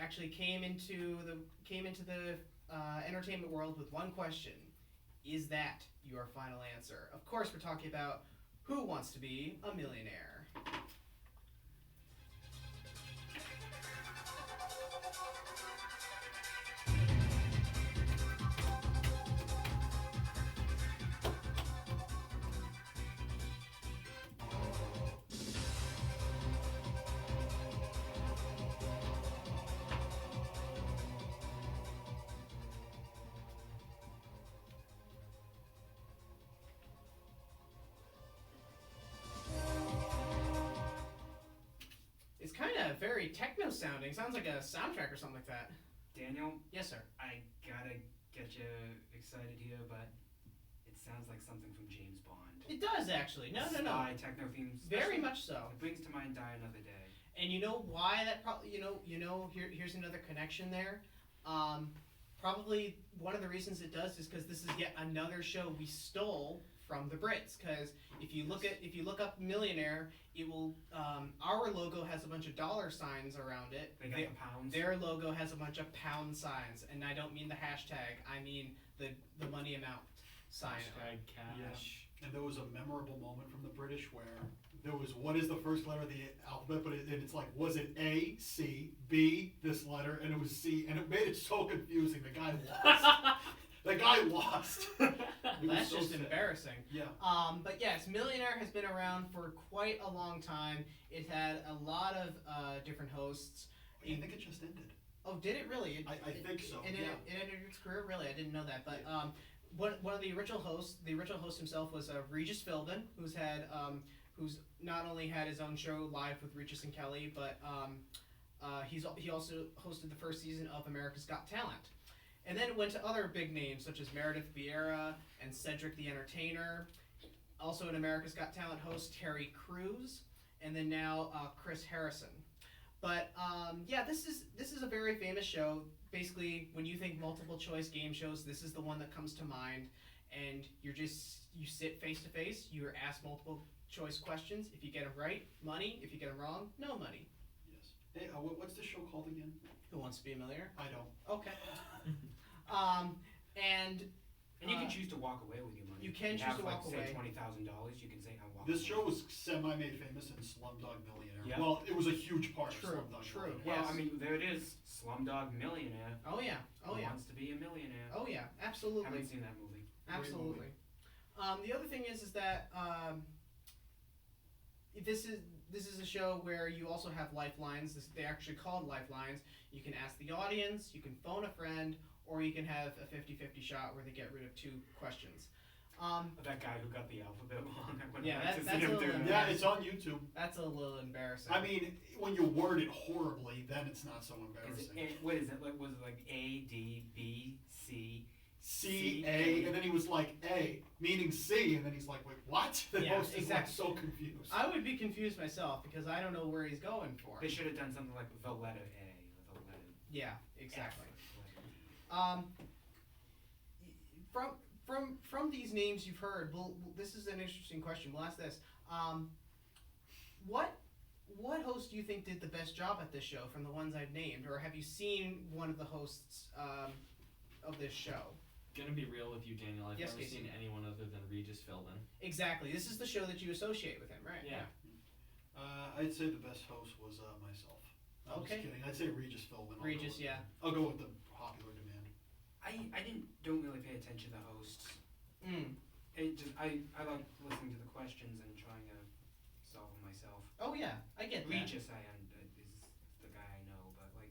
[SPEAKER 1] actually came into the entertainment world with one question: is that your final answer? Of course, we're talking about Who Wants to Be a Millionaire? It's kind of very techno sounding. Sounds like a soundtrack or something like that.
[SPEAKER 2] Daniel,
[SPEAKER 1] Yes, sir.
[SPEAKER 2] I gotta get you excited here, but it sounds like something from James Bond.
[SPEAKER 1] It does actually. No.
[SPEAKER 2] Spy, techno themes.
[SPEAKER 1] Very much so.
[SPEAKER 2] It brings to mind Die Another Day.
[SPEAKER 1] And you know why that probably here's another connection there. Probably one of the reasons it does is because this is yet another show we stole from the Brits. Because if you look up Millionaire, it will our logo has a bunch of dollar signs around it.
[SPEAKER 2] They got the pounds.
[SPEAKER 1] Their logo has a bunch of pound signs, and I don't mean the hashtag. I mean the money amount sign.
[SPEAKER 3] Hashtag cash.
[SPEAKER 4] And there was a memorable moment from the British where there was, what is the first letter of the alphabet, but it's like, was it A, C, B, this letter, and it was C, and it made it so confusing. The guy lost. The guy lost.
[SPEAKER 1] That's just embarrassing.
[SPEAKER 4] Yeah.
[SPEAKER 1] But yes, Millionaire has been around for quite a long time. It had a lot of different hosts.
[SPEAKER 4] I think it just ended.
[SPEAKER 1] Oh, did it really?
[SPEAKER 4] I think so,
[SPEAKER 1] It ended its career, really? I didn't know that. But one of the original host himself was Regis Philbin, who's not only had his own show live with Regis and Kelly, but he also hosted the first season of America's Got Talent. And then it went to other big names such as Meredith Vieira and Cedric the Entertainer. Also an America's Got Talent host, Terry Crews, and then now Chris Harrison. But this is a very famous show. Basically, when you think multiple choice game shows, this is the one that comes to mind. And you sit face to face. You're asked multiple choice questions. If you get them right, money. If you get them wrong, no money.
[SPEAKER 4] Yes. Hey, what's this show called again?
[SPEAKER 1] Who Wants to Be a Millionaire?
[SPEAKER 4] I don't.
[SPEAKER 1] Okay.
[SPEAKER 2] And you can choose to walk away with your money.
[SPEAKER 1] You can choose to walk away.
[SPEAKER 2] Say $20,000. You can say I walk.
[SPEAKER 4] This
[SPEAKER 2] away.
[SPEAKER 4] show was semi-made famous in Slumdog Millionaire.
[SPEAKER 2] Yeah.
[SPEAKER 4] Well, it was a huge part
[SPEAKER 1] True,
[SPEAKER 4] of Slumdog
[SPEAKER 1] true.
[SPEAKER 4] Millionaire.
[SPEAKER 2] Well,
[SPEAKER 1] Yes.
[SPEAKER 2] I mean, there it is. Slumdog Millionaire.
[SPEAKER 1] Oh yeah. Oh
[SPEAKER 2] Who
[SPEAKER 1] yeah.
[SPEAKER 2] Wants to Be a Millionaire.
[SPEAKER 1] Oh yeah. Absolutely.
[SPEAKER 2] Haven't seen that movie.
[SPEAKER 1] Absolutely. The other thing is that this is a show where you also have lifelines. They're actually called lifelines. You can ask the audience, you can phone a friend, or you can have a 50-50 shot where they get rid of 2 questions.
[SPEAKER 2] That guy who got the alphabet wrong. I wouldn't
[SPEAKER 1] Yeah,
[SPEAKER 2] like to
[SPEAKER 1] that's
[SPEAKER 2] see him
[SPEAKER 1] a
[SPEAKER 2] do
[SPEAKER 1] little
[SPEAKER 2] that.
[SPEAKER 4] Yeah, it's on YouTube.
[SPEAKER 1] That's a little embarrassing.
[SPEAKER 4] I mean, when you word it horribly, then it's not so
[SPEAKER 2] Is
[SPEAKER 4] embarrassing.
[SPEAKER 2] it, what is it? Like, was it like A, D, B, C,
[SPEAKER 4] C-A, and then he was like A, meaning C, and then he's like, wait, what? The
[SPEAKER 1] Yeah,
[SPEAKER 4] host is like
[SPEAKER 1] exactly.
[SPEAKER 4] so confused.
[SPEAKER 1] I would be confused myself because I don't know where he's going for.
[SPEAKER 2] They should have done something like the letter A, or the letter
[SPEAKER 1] Yeah, exactly.
[SPEAKER 2] F,
[SPEAKER 1] From these names you've heard, this is an interesting question. We'll ask this. What host do you think did the best job at this show from the ones I've named, or have you seen one of the hosts of this show?
[SPEAKER 3] Gonna be real with you, Daniel. I've
[SPEAKER 1] Yes,
[SPEAKER 3] never
[SPEAKER 1] Casey.
[SPEAKER 3] seen anyone other than Regis Philbin.
[SPEAKER 1] Exactly. This is the show that you associate with him, right?
[SPEAKER 3] Yeah.
[SPEAKER 4] I'd say the best host was myself. I'm
[SPEAKER 1] Okay.
[SPEAKER 4] just kidding. I'd say Regis Philbin.
[SPEAKER 1] Regis, yeah.
[SPEAKER 4] I'll go with the popular demand.
[SPEAKER 2] I don't really pay attention to hosts. It just I like listening to the questions and trying to solve them myself.
[SPEAKER 1] Oh yeah, I get that.
[SPEAKER 2] Regis is the guy I know, but like,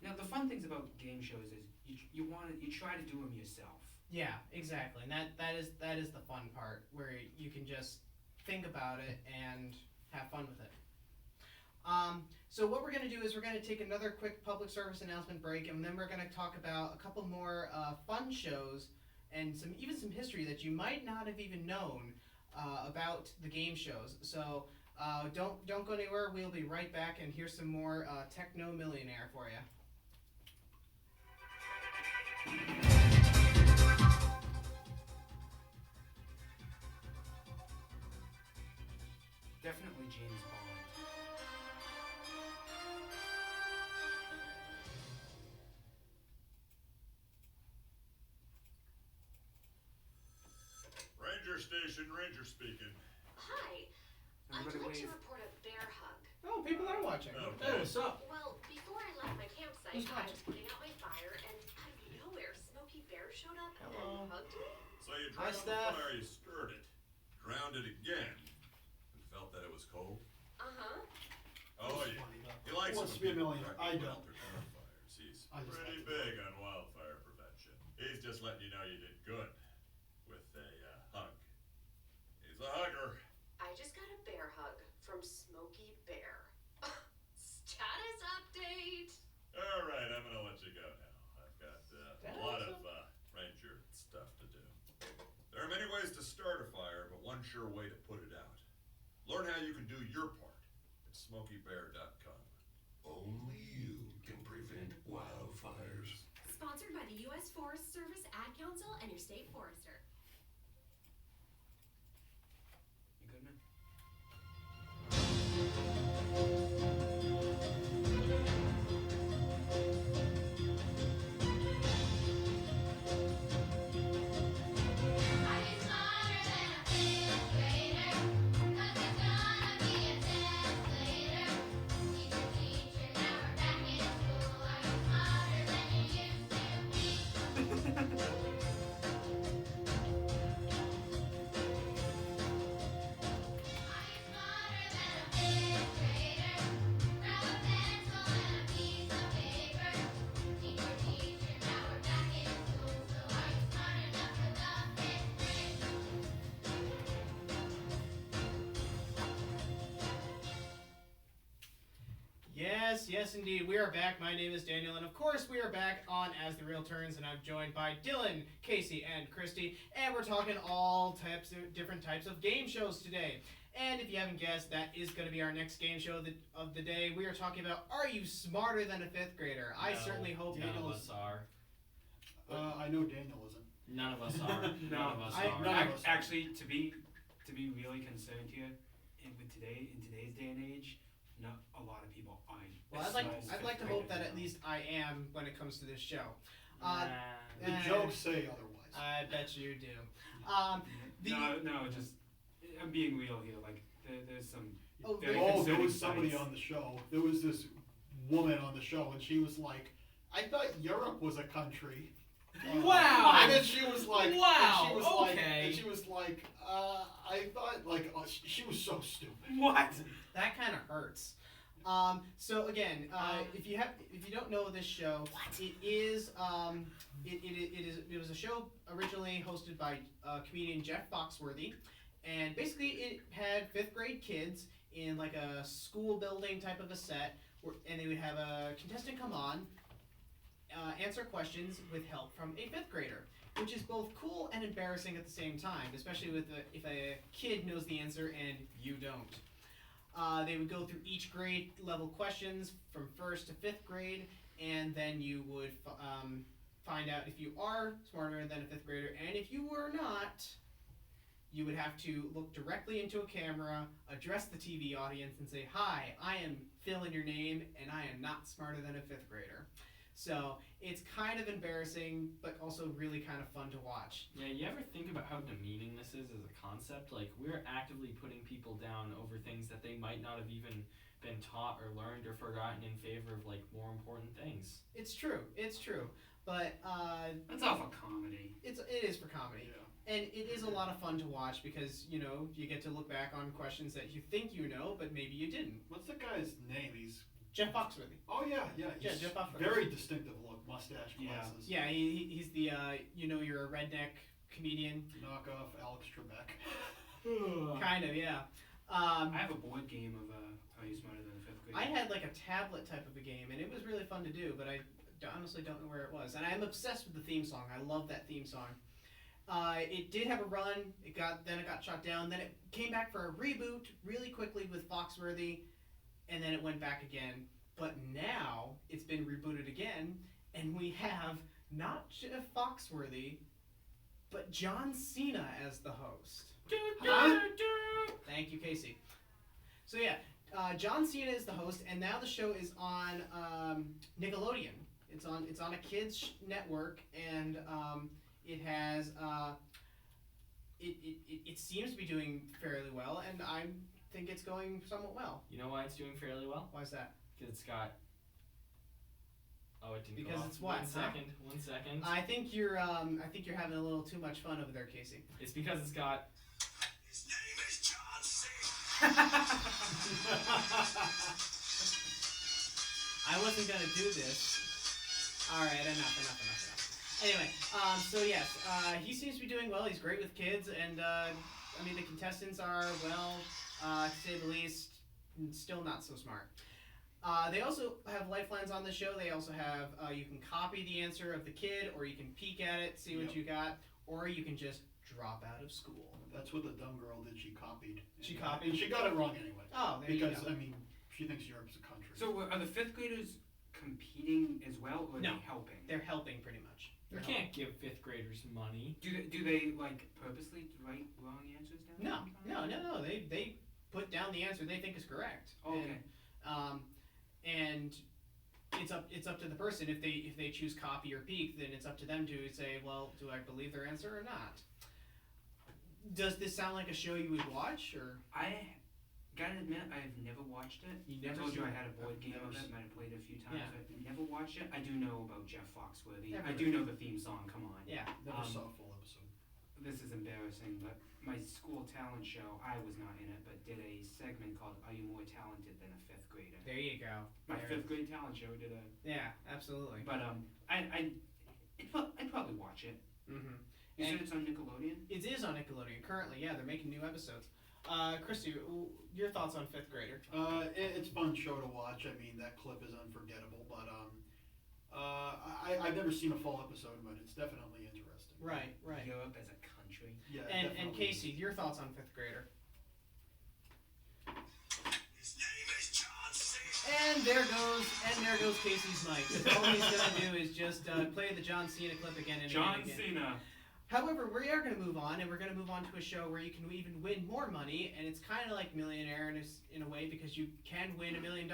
[SPEAKER 2] now the fun things about game shows is you try to do them yourself.
[SPEAKER 1] Yeah, exactly, and that is the fun part where you can just think about it and have fun with it. So what we're going to do is we're going to take another quick public service announcement break, and then we're going to talk about a couple more fun shows and some history that you might not have even known about the game shows. So don't go anywhere. We'll be right back, and here's some more Techno Millionaire for you.
[SPEAKER 2] Definitely James Bond.
[SPEAKER 5] Ranger Station, Ranger speaking.
[SPEAKER 6] Hi. I'd
[SPEAKER 2] Everybody
[SPEAKER 6] like to
[SPEAKER 2] wave.
[SPEAKER 6] report a bear hug.
[SPEAKER 1] Oh, people are watching.
[SPEAKER 5] Okay.
[SPEAKER 3] Hey, what's up?
[SPEAKER 6] Well, before I left my campsite,
[SPEAKER 1] Who's
[SPEAKER 6] I
[SPEAKER 1] watching?
[SPEAKER 6] was putting out my fire, and out of nowhere, Smokey Bear showed up
[SPEAKER 1] Hello.
[SPEAKER 6] and hugged me.
[SPEAKER 5] So you
[SPEAKER 1] Hi,
[SPEAKER 5] drowned the
[SPEAKER 1] Steph.
[SPEAKER 5] fire, you stirred it, drowned it again, and felt that it was cold?
[SPEAKER 6] Uh-huh.
[SPEAKER 5] Oh,
[SPEAKER 4] It's
[SPEAKER 5] yeah.
[SPEAKER 4] funny, though.
[SPEAKER 5] He likes
[SPEAKER 4] Who wants
[SPEAKER 5] it
[SPEAKER 4] to be a
[SPEAKER 5] when people
[SPEAKER 4] millionaire?
[SPEAKER 5] talk
[SPEAKER 4] I
[SPEAKER 5] about
[SPEAKER 4] don't.
[SPEAKER 5] their campfires. He's
[SPEAKER 4] I just
[SPEAKER 5] pretty
[SPEAKER 4] like to
[SPEAKER 5] big on wildfire prevention. He's just letting you know you did good with a hug. He's a hugger.
[SPEAKER 6] I just got a bear hug from Smokey Bear. Status update.
[SPEAKER 5] All right, I'm gonna let you go now. I've got a lot of ranger stuff to do. There are many ways to start a fire, but one sure way to put it out. Learn how you can do your part at SmokeyBear.com.
[SPEAKER 7] Only you can prevent wildfires.
[SPEAKER 8] Sponsored by the U.S. Forest Service, Ad Council, and your state forester.
[SPEAKER 2] You good, man?
[SPEAKER 1] Yes, indeed. We are back. My name is Daniel, and of course we are back on As the Real Turns, and I'm joined by Dylan, Casey, and Christy, and we're talking all different types of game shows today. And if you haven't guessed, that is going to be our next game show of the day. We are talking about Are You Smarter Than a Fifth Grader? I
[SPEAKER 3] No,
[SPEAKER 1] certainly hope
[SPEAKER 3] none of
[SPEAKER 1] Daniel
[SPEAKER 3] us
[SPEAKER 1] is...
[SPEAKER 3] are.
[SPEAKER 4] I know Daniel isn't.
[SPEAKER 3] None of us are. None of us
[SPEAKER 1] I-
[SPEAKER 3] are.
[SPEAKER 4] none of us are.
[SPEAKER 2] Actually, to be really concerned here, in today's day and age, not a lot of people are.
[SPEAKER 1] Well, I'd like to hope that at least I am when it comes to this show.
[SPEAKER 4] The jokes say otherwise.
[SPEAKER 1] I bet you do.
[SPEAKER 2] No, just I'm being real here. Like there's some.
[SPEAKER 1] Oh,
[SPEAKER 2] very
[SPEAKER 4] there
[SPEAKER 2] concerning
[SPEAKER 4] was somebody
[SPEAKER 2] sites.
[SPEAKER 4] on the show. There was this woman on the show, and she was like, "I thought Europe was a country."
[SPEAKER 3] Wow.
[SPEAKER 4] And then she was like,
[SPEAKER 3] Wow,
[SPEAKER 4] And she was
[SPEAKER 3] okay.
[SPEAKER 4] like, and she was like, I thought like she was so stupid.
[SPEAKER 2] What?
[SPEAKER 1] That kind of hurts. So again, if you don't know this show, it was a show originally hosted by comedian Jeff Foxworthy, and basically it had 5th grade kids in like a school building type of a set, and they would have a contestant come on, answer questions with help from a 5th grader, which is both cool and embarrassing at the same time, especially if a kid knows the answer and you don't. They would go through each grade level questions from 1st to 5th grade, and then you would find out if you are smarter than a 5th grader, and if you were not, you would have to look directly into a camera, address the TV audience, and say, "Hi, I am fill in your name, and I am not smarter than a 5th grader." So it's kind of embarrassing, but also really kind of fun to watch.
[SPEAKER 3] Yeah, you ever think about how demeaning this is as a concept? Like, we're actively putting people down over things that they might not have even been taught or learned or forgotten in favor of, like, more important things.
[SPEAKER 1] It's true, but
[SPEAKER 2] That's all for comedy.
[SPEAKER 1] it is for comedy.
[SPEAKER 4] Yeah.
[SPEAKER 1] And it is a lot of fun to watch because, you know, you get to look back on questions that you think you know, but maybe you didn't.
[SPEAKER 4] What's the guy's name? He's
[SPEAKER 1] Jeff Foxworthy.
[SPEAKER 4] Oh yeah.
[SPEAKER 1] Yeah,
[SPEAKER 4] He's
[SPEAKER 1] Jeff Foxworthy.
[SPEAKER 4] very distinctive look, mustache,
[SPEAKER 2] Yeah.
[SPEAKER 4] glasses.
[SPEAKER 1] Yeah, he's the, you know, you're a redneck comedian.
[SPEAKER 4] Knockoff Alex Trebek.
[SPEAKER 1] Kind of, yeah.
[SPEAKER 2] I have a board game of Are You Smarter Than a 5th Grader?
[SPEAKER 1] I had like a tablet type of a game, and it was really fun to do, but I honestly don't know where it was. And I'm obsessed with the theme song. I love that theme song. It did have a run. Then it got shut down. Then it came back for a reboot really quickly with Foxworthy, and then it went back again. But now it's been rebooted again, and we have not Jeff Foxworthy, but John Cena as the host.
[SPEAKER 4] Huh?
[SPEAKER 1] Thank you, Casey. So yeah, John Cena is the host, and now the show is on Nickelodeon. It's on a kids network, and it has it seems to be doing fairly well, and I think it's going somewhat well.
[SPEAKER 3] You know why it's doing fairly well?
[SPEAKER 1] Why is that?
[SPEAKER 3] Because it's got... Oh, it didn't
[SPEAKER 1] Because
[SPEAKER 3] go off.
[SPEAKER 1] it's what, huh?
[SPEAKER 3] 1 second.
[SPEAKER 1] I think you're having a little too much fun over there, Casey.
[SPEAKER 3] It's because it's got...
[SPEAKER 7] His name is John Cena.
[SPEAKER 1] I wasn't gonna do this. All right, enough. Anyway, so yes, he seems to be doing well. He's great with kids, and I mean the contestants are, well, to say the least, still not so smart. They also have lifelines on the show. They also have you can copy the answer of the kid, or you can peek at it, see what
[SPEAKER 4] Yep.
[SPEAKER 1] you got, or you can just drop out of school.
[SPEAKER 4] That's what the dumb girl did. She copied.
[SPEAKER 1] She copied?
[SPEAKER 4] And she got it wrong anyway.
[SPEAKER 1] Oh, there
[SPEAKER 4] Because
[SPEAKER 1] you go.
[SPEAKER 4] I mean, she thinks Europe's a country.
[SPEAKER 2] So are the 5th graders competing as well, or are
[SPEAKER 1] No.
[SPEAKER 2] they helping?
[SPEAKER 1] They're helping pretty much.
[SPEAKER 3] You can't give 5th graders money.
[SPEAKER 2] Do they like purposely write wrong answers down?
[SPEAKER 1] No. They put down the answer they think is correct.
[SPEAKER 2] Oh, okay.
[SPEAKER 1] And it's up to the person. If they choose copy or peek, then it's up to them to say, well, do I believe their answer or not? Does this sound like a show you would watch, or?
[SPEAKER 2] I gotta admit, I've never watched it.
[SPEAKER 1] You
[SPEAKER 2] I
[SPEAKER 1] never
[SPEAKER 2] told you I
[SPEAKER 1] seen
[SPEAKER 2] had a board
[SPEAKER 4] I've
[SPEAKER 2] game
[SPEAKER 4] never
[SPEAKER 2] of it.
[SPEAKER 4] seen-
[SPEAKER 2] Might have played it a few times.
[SPEAKER 1] Yeah.
[SPEAKER 2] I've never watched it. I do know about Jeff Foxworthy. I
[SPEAKER 1] Everybody.
[SPEAKER 2] do know the theme song. Come on.
[SPEAKER 1] Yeah.
[SPEAKER 4] Never
[SPEAKER 2] um,
[SPEAKER 4] saw a full episode.
[SPEAKER 2] This is embarrassing, but my school talent show, I was not in it, but did a segment called "Are You More Talented Than a 5th Grader?"
[SPEAKER 1] There you go.
[SPEAKER 2] My
[SPEAKER 1] There.
[SPEAKER 2] 5th grade talent show did a.
[SPEAKER 1] Yeah, absolutely.
[SPEAKER 2] But I'd probably watch it.
[SPEAKER 1] Mm-hmm.
[SPEAKER 2] You
[SPEAKER 1] And-
[SPEAKER 2] said it's on Nickelodeon.
[SPEAKER 1] It is on Nickelodeon currently. Yeah, they're making new episodes. Christy, your thoughts on 5th grader?
[SPEAKER 4] It's a fun show to watch. I mean, that clip is unforgettable, but I've never seen a full episode, but it's definitely interesting.
[SPEAKER 1] Right.
[SPEAKER 2] Europe as a country.
[SPEAKER 4] Yeah.
[SPEAKER 1] And
[SPEAKER 4] definitely.
[SPEAKER 1] Casey, your thoughts on 5th grader?
[SPEAKER 7] His name is John Cena.
[SPEAKER 1] And there goes Casey's mic. All he's gonna do is just play the John Cena clip again and
[SPEAKER 2] John
[SPEAKER 1] again.
[SPEAKER 2] Cena.
[SPEAKER 1] However, we are going to move on, and we're going to move on to a show where you can even win more money, and it's kind of like Millionaire in a way because you can win $1 million.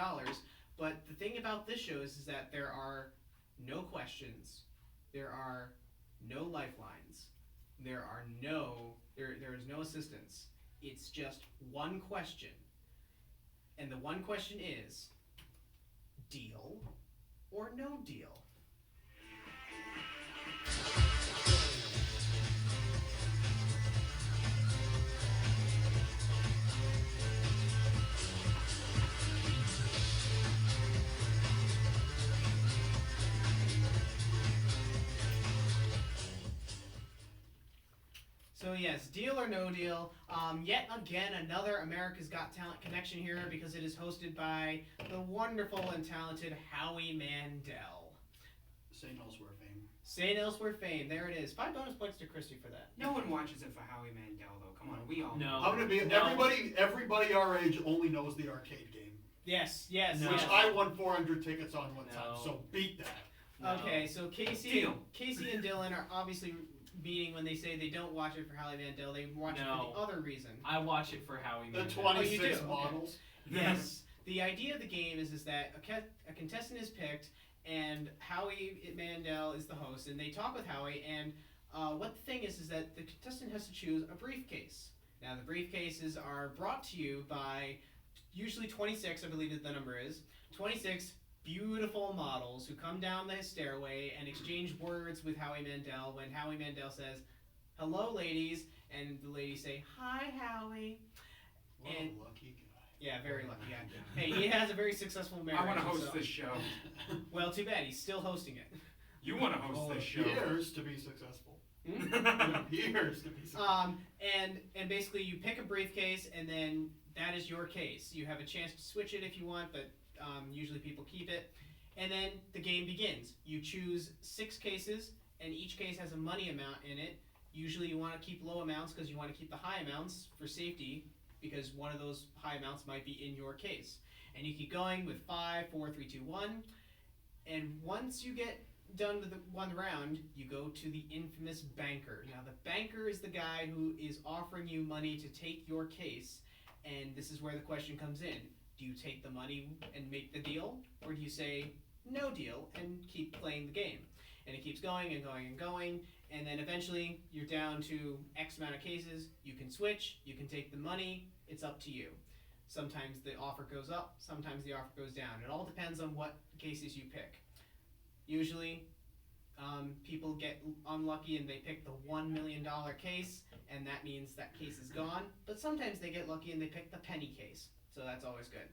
[SPEAKER 1] But the thing about this show is that there are no questions, there are no lifelines, there is no assistance. It's just one question, and the one question is, deal or no deal? So yes, deal or no deal. Yet again, another America's Got Talent connection here because it is hosted by the wonderful and talented Howie Mandel.
[SPEAKER 4] St. Elsewhere fame.
[SPEAKER 1] St. Elsewhere fame. There it is. 5 bonus points to Christy for that.
[SPEAKER 2] No one watches it for Howie Mandel, though. Come on, we all
[SPEAKER 3] No.
[SPEAKER 2] know.
[SPEAKER 4] I'm gonna be everybody our age only knows the arcade game,
[SPEAKER 1] Yes.
[SPEAKER 3] No.
[SPEAKER 4] which
[SPEAKER 1] yes.
[SPEAKER 4] I won 400 tickets on one time.
[SPEAKER 3] No.
[SPEAKER 4] So beat that.
[SPEAKER 3] No.
[SPEAKER 1] Okay, so Casey and Dylan are obviously meeting when they say they don't watch it for Howie Mandel. They watch it for the other reason.
[SPEAKER 3] I watch it for Howie
[SPEAKER 4] The
[SPEAKER 3] Mandel.
[SPEAKER 4] 26
[SPEAKER 1] Oh, you do?
[SPEAKER 4] models.
[SPEAKER 1] Yes. The idea of the game is that a contestant is picked, and Howie Mandel is the host, and they talk with Howie, and what the thing is that the contestant has to choose a briefcase. Now, the briefcases are brought to you by usually 26, I believe that the number is, 26 beautiful models who come down the stairway and exchange words with Howie Mandel when Howie Mandel says, "Hello, ladies," and the ladies say, "Hi, Howie."
[SPEAKER 4] What
[SPEAKER 1] And-
[SPEAKER 4] a lucky guy.
[SPEAKER 1] Yeah, very lucky guy. Hey, he has a very successful marriage.
[SPEAKER 2] I want to host
[SPEAKER 1] so-
[SPEAKER 2] this show.
[SPEAKER 1] Well, too bad. He's still hosting it.
[SPEAKER 2] You want to host
[SPEAKER 4] Well,
[SPEAKER 2] this
[SPEAKER 4] it
[SPEAKER 2] show.
[SPEAKER 4] appears to be successful. It appears to be successful.
[SPEAKER 1] And basically you pick a briefcase, and then that is your case. You have a chance to switch it if you want, but usually people keep it. And then the game begins. You choose 6 cases, and each case has a money amount in it. Usually you want to keep low amounts because you want to keep the high amounts for safety, because one of those high amounts might be in your case. And you keep going with 5, 4, 3, 2, 1. And once you get done with the one round, you go to the infamous banker. Now, the banker is the guy who is offering you money to take your case, and this is where the question comes in. Do you take the money and make the deal, or do you say no deal and keep playing the game? And it keeps going and going and going, and then eventually you're down to X amount of cases. You can switch, you can take the money, it's up to you. Sometimes the offer goes up, sometimes the offer goes down. It all depends on what cases you pick. Usually, people get unlucky and they pick the $1 million case, and that means that case is gone. But sometimes they get lucky and they pick the penny case, so that's always good.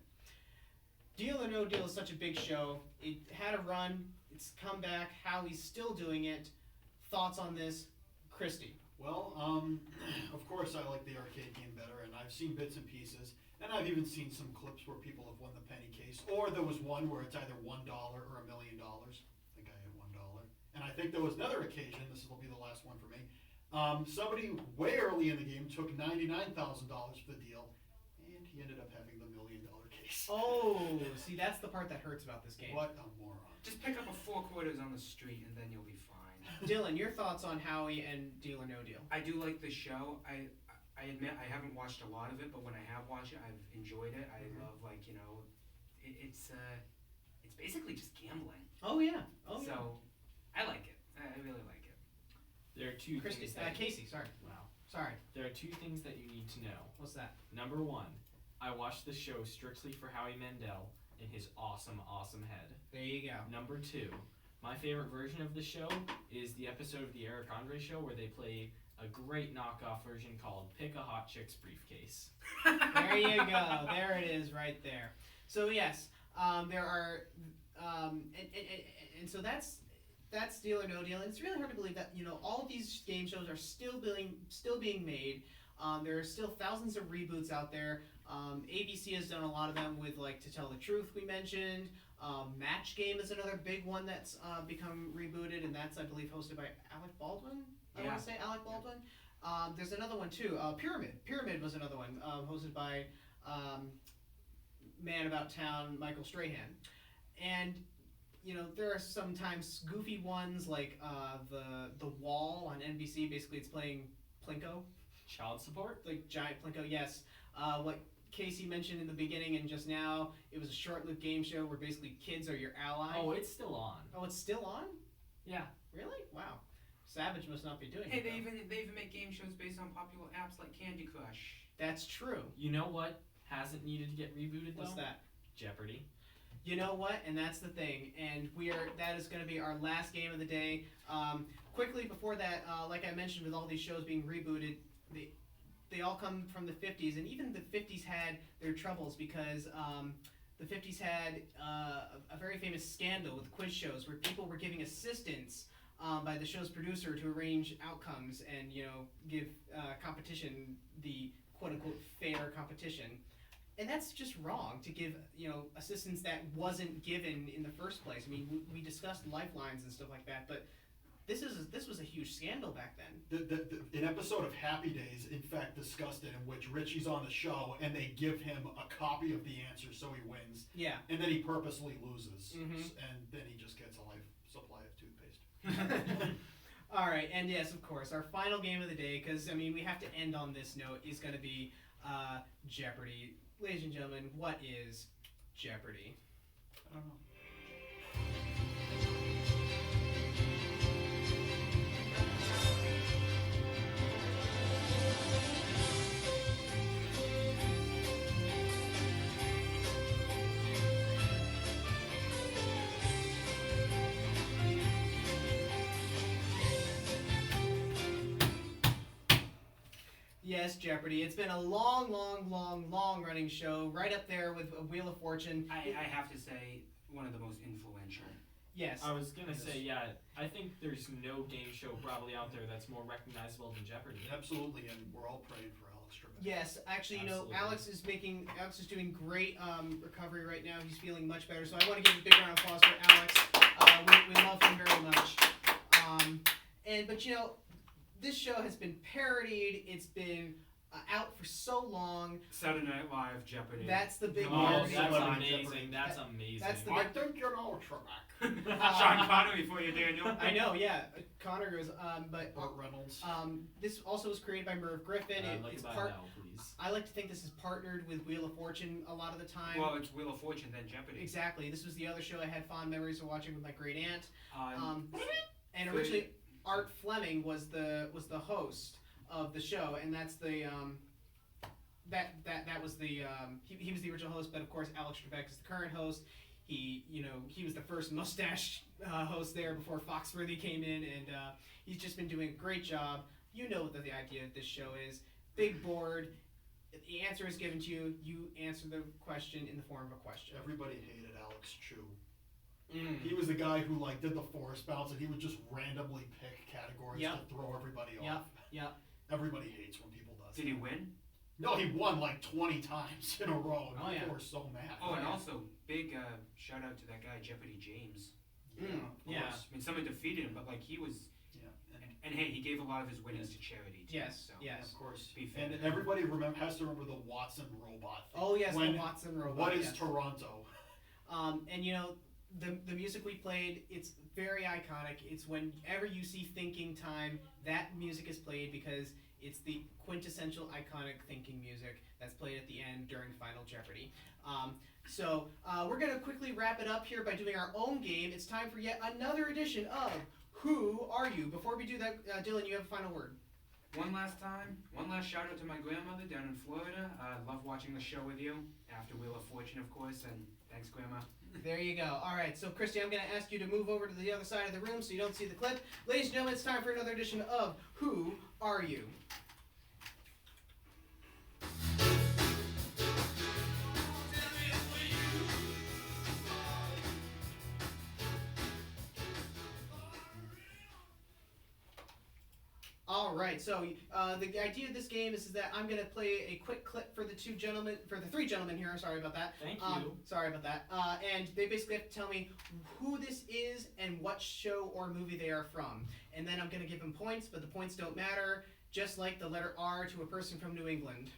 [SPEAKER 1] Deal or No Deal is such a big show. It had a run, it's come back. Howie's still doing it. Thoughts on this, Christy?
[SPEAKER 4] Well, of course I like the arcade game better, and I've seen bits and pieces, and I've even seen some clips where people have won the penny case, or there was one where it's either $1 or $1 million. I think I had $1. And I think there was another occasion, this will be the last one for me, somebody way early in the game took $99,000 for the deal, and he ended up having the $1 million case.
[SPEAKER 1] Oh, see, that's the part that hurts about this game.
[SPEAKER 4] What a moron.
[SPEAKER 2] Just pick up a 4 quarters on the street, and then you'll be fine.
[SPEAKER 1] Dylan, your thoughts on Howie and Deal or No Deal?
[SPEAKER 2] I do like the show. I admit I haven't watched a lot of it, but when I have watched it, I've enjoyed it. I love, like, you know, it's basically just gambling.
[SPEAKER 1] Oh, yeah. Oh, yeah.
[SPEAKER 2] So I like it. I really like it.
[SPEAKER 3] There are two
[SPEAKER 1] Christy,
[SPEAKER 3] things that
[SPEAKER 1] Casey, sorry.
[SPEAKER 3] wow.
[SPEAKER 1] Sorry.
[SPEAKER 3] There are 2 things that you need to know.
[SPEAKER 1] What's that?
[SPEAKER 3] Number 1, I watched the show strictly for Howie Mandel and his awesome head.
[SPEAKER 1] There you go.
[SPEAKER 3] Number 2, my favorite version of the show is the episode of the Eric Andre show where they play a great knockoff version called Pick a Hot Chick's Briefcase.
[SPEAKER 1] There you go. There it is, right there. So yes, there are, and so that's Deal or No Deal. And it's really hard to believe that all of these game shows are still being made. There are still thousands of reboots out there. ABC has done a lot of them with, like, To Tell the Truth, we mentioned. Match Game is another big one that's become rebooted, and that's, I believe, hosted by Alec Baldwin. I want to say Alec Baldwin. There's another one too. Pyramid. Pyramid was another one hosted by Man About Town, Michael Strahan. And there are sometimes goofy ones like the Wall on NBC. Basically, it's playing Plinko.
[SPEAKER 3] Child support?
[SPEAKER 1] Like giant Plinko. Yes. What Casey mentioned in the beginning and just now, it was a short-lived game show where basically kids are your ally.
[SPEAKER 3] Oh, it's still on.
[SPEAKER 1] Oh, it's still on?
[SPEAKER 3] Yeah.
[SPEAKER 1] Really? Wow. Savage must not be doing
[SPEAKER 2] Hey,
[SPEAKER 1] it.
[SPEAKER 2] they
[SPEAKER 1] though.
[SPEAKER 2] even make game shows based on popular apps like Candy Crush.
[SPEAKER 1] That's true.
[SPEAKER 3] You know what hasn't needed to get rebooted though?
[SPEAKER 1] What's that?
[SPEAKER 3] Jeopardy.
[SPEAKER 1] You know what? And that's the thing. And that is going to be our last game of the day. Quickly before that, like I mentioned, with all these shows being rebooted, they all come from the 50s, and even the 50s had their troubles because the 50s had a very famous scandal with quiz shows where people were giving assistance by the show's producer to arrange outcomes and give competition the quote-unquote fair competition. And that's just wrong to give, assistance that wasn't given in the first place. I mean, we discussed lifelines and stuff like that, but this was a huge scandal back then.
[SPEAKER 4] An episode of Happy Days, in fact, discussed it, in which Richie's on the show and they give him a copy of the answer so he wins.
[SPEAKER 1] Yeah.
[SPEAKER 4] And then he purposely loses, and then he just gets a life supply of toothpaste.
[SPEAKER 1] All right, and yes, of course, our final game of the day, because we have to end on this note, is going to be Jeopardy. Ladies and gentlemen, what is Jeopardy?
[SPEAKER 4] I don't know.
[SPEAKER 1] Yes, Jeopardy. It's been a long running show, right up there with Wheel of Fortune.
[SPEAKER 2] I have to say, one of the most influential.
[SPEAKER 1] Yes.
[SPEAKER 3] I was gonna say, yeah, I think there's no game show probably out there that's more recognizable than Jeopardy.
[SPEAKER 4] Absolutely, and we're all praying for Alex Trebek.
[SPEAKER 1] Yes, actually,
[SPEAKER 3] Absolutely.
[SPEAKER 1] Alex is doing great recovery right now. He's feeling much better, so I want to give a big round of applause for Alex. We love him very much. But this show has been parodied. It's been out for so long.
[SPEAKER 2] Saturday Night Live Jeopardy.
[SPEAKER 1] That's the big
[SPEAKER 3] Oh,
[SPEAKER 1] parody.
[SPEAKER 3] that's
[SPEAKER 4] Celebrity
[SPEAKER 3] amazing.
[SPEAKER 4] Jeopardy.
[SPEAKER 3] That's amazing.
[SPEAKER 1] That's the
[SPEAKER 4] I
[SPEAKER 1] big.
[SPEAKER 4] think you know Trebek.
[SPEAKER 2] Sean Connery for you, Daniel.
[SPEAKER 1] I know, yeah. Connor goes, but
[SPEAKER 4] Burt Reynolds.
[SPEAKER 1] this also was created by Merv Griffin. It's
[SPEAKER 3] Look at
[SPEAKER 1] part.
[SPEAKER 3] that now, please.
[SPEAKER 1] I like to think this is partnered with Wheel of Fortune a lot of the time.
[SPEAKER 2] Well, it's Wheel of Fortune, then Jeopardy.
[SPEAKER 1] Exactly. This was the other show I had fond memories of watching with my great aunt. And
[SPEAKER 2] so-
[SPEAKER 1] originally, Art Fleming was the host of the show, and that's the that was the he was the original host, but of course Alex Trebek is the current host. He was the first mustache host there before Foxworthy came in, and he's just been doing a great job. You know what the idea of this show is: big board. The answer is given to you. You answer the question in the form of a question.
[SPEAKER 4] Everybody hated Alex Chu.
[SPEAKER 1] Mm.
[SPEAKER 4] He was the guy who did the forest bounce, and he would just randomly pick categories
[SPEAKER 1] Yep.
[SPEAKER 4] to throw everybody
[SPEAKER 1] Yep.
[SPEAKER 4] off.
[SPEAKER 1] Yep.
[SPEAKER 4] Everybody hates when people does.
[SPEAKER 2] Did he win?
[SPEAKER 4] No, he won like 20 times in a row. And
[SPEAKER 1] Oh,
[SPEAKER 4] people
[SPEAKER 1] yeah.
[SPEAKER 4] were so mad.
[SPEAKER 2] Oh, and
[SPEAKER 1] yeah.
[SPEAKER 2] also, big shout out to that guy, Jeopardy James.
[SPEAKER 4] Yeah,
[SPEAKER 1] Mm,
[SPEAKER 4] of
[SPEAKER 1] yeah.
[SPEAKER 4] course.
[SPEAKER 2] I mean, someone defeated him, but he was.
[SPEAKER 4] Yeah.
[SPEAKER 2] And hey, he gave a lot of his winnings to charity too.
[SPEAKER 1] Yes,
[SPEAKER 2] So.
[SPEAKER 1] yes.
[SPEAKER 4] Of course.
[SPEAKER 2] Be fair.
[SPEAKER 4] And everybody has to remember the Watson robot thing.
[SPEAKER 1] Oh yes,
[SPEAKER 4] When-
[SPEAKER 1] the Watson robot.
[SPEAKER 4] What is
[SPEAKER 1] yes.
[SPEAKER 4] Toronto?
[SPEAKER 1] And the music we played, it's very iconic. It's whenever you see Thinking Time, that music is played because it's the quintessential iconic thinking music that's played at the end during Final Jeopardy. So we're going to quickly wrap it up here by doing our own game. It's time for yet another edition of Who Are You? Before we do that, Dylan, you have a final word.
[SPEAKER 2] One last shout out to my grandmother down in Florida. I love watching the show with you after Wheel of Fortune, of course, and thanks, Grandma.
[SPEAKER 1] There you go. All right, so Christy, I'm going to ask you to move over to the other side of the room so you don't see the clip. Ladies and gentlemen, it's time for another edition of Who Are You? All right, so the idea of this game is that I'm going to play a quick clip for the three gentlemen here. Sorry about that.
[SPEAKER 3] Thank you.
[SPEAKER 1] Sorry about that. And they basically have to tell me who this is and what show or movie they are from. And then I'm going to give them points, but the points don't matter, just like the letter R to a person from New England.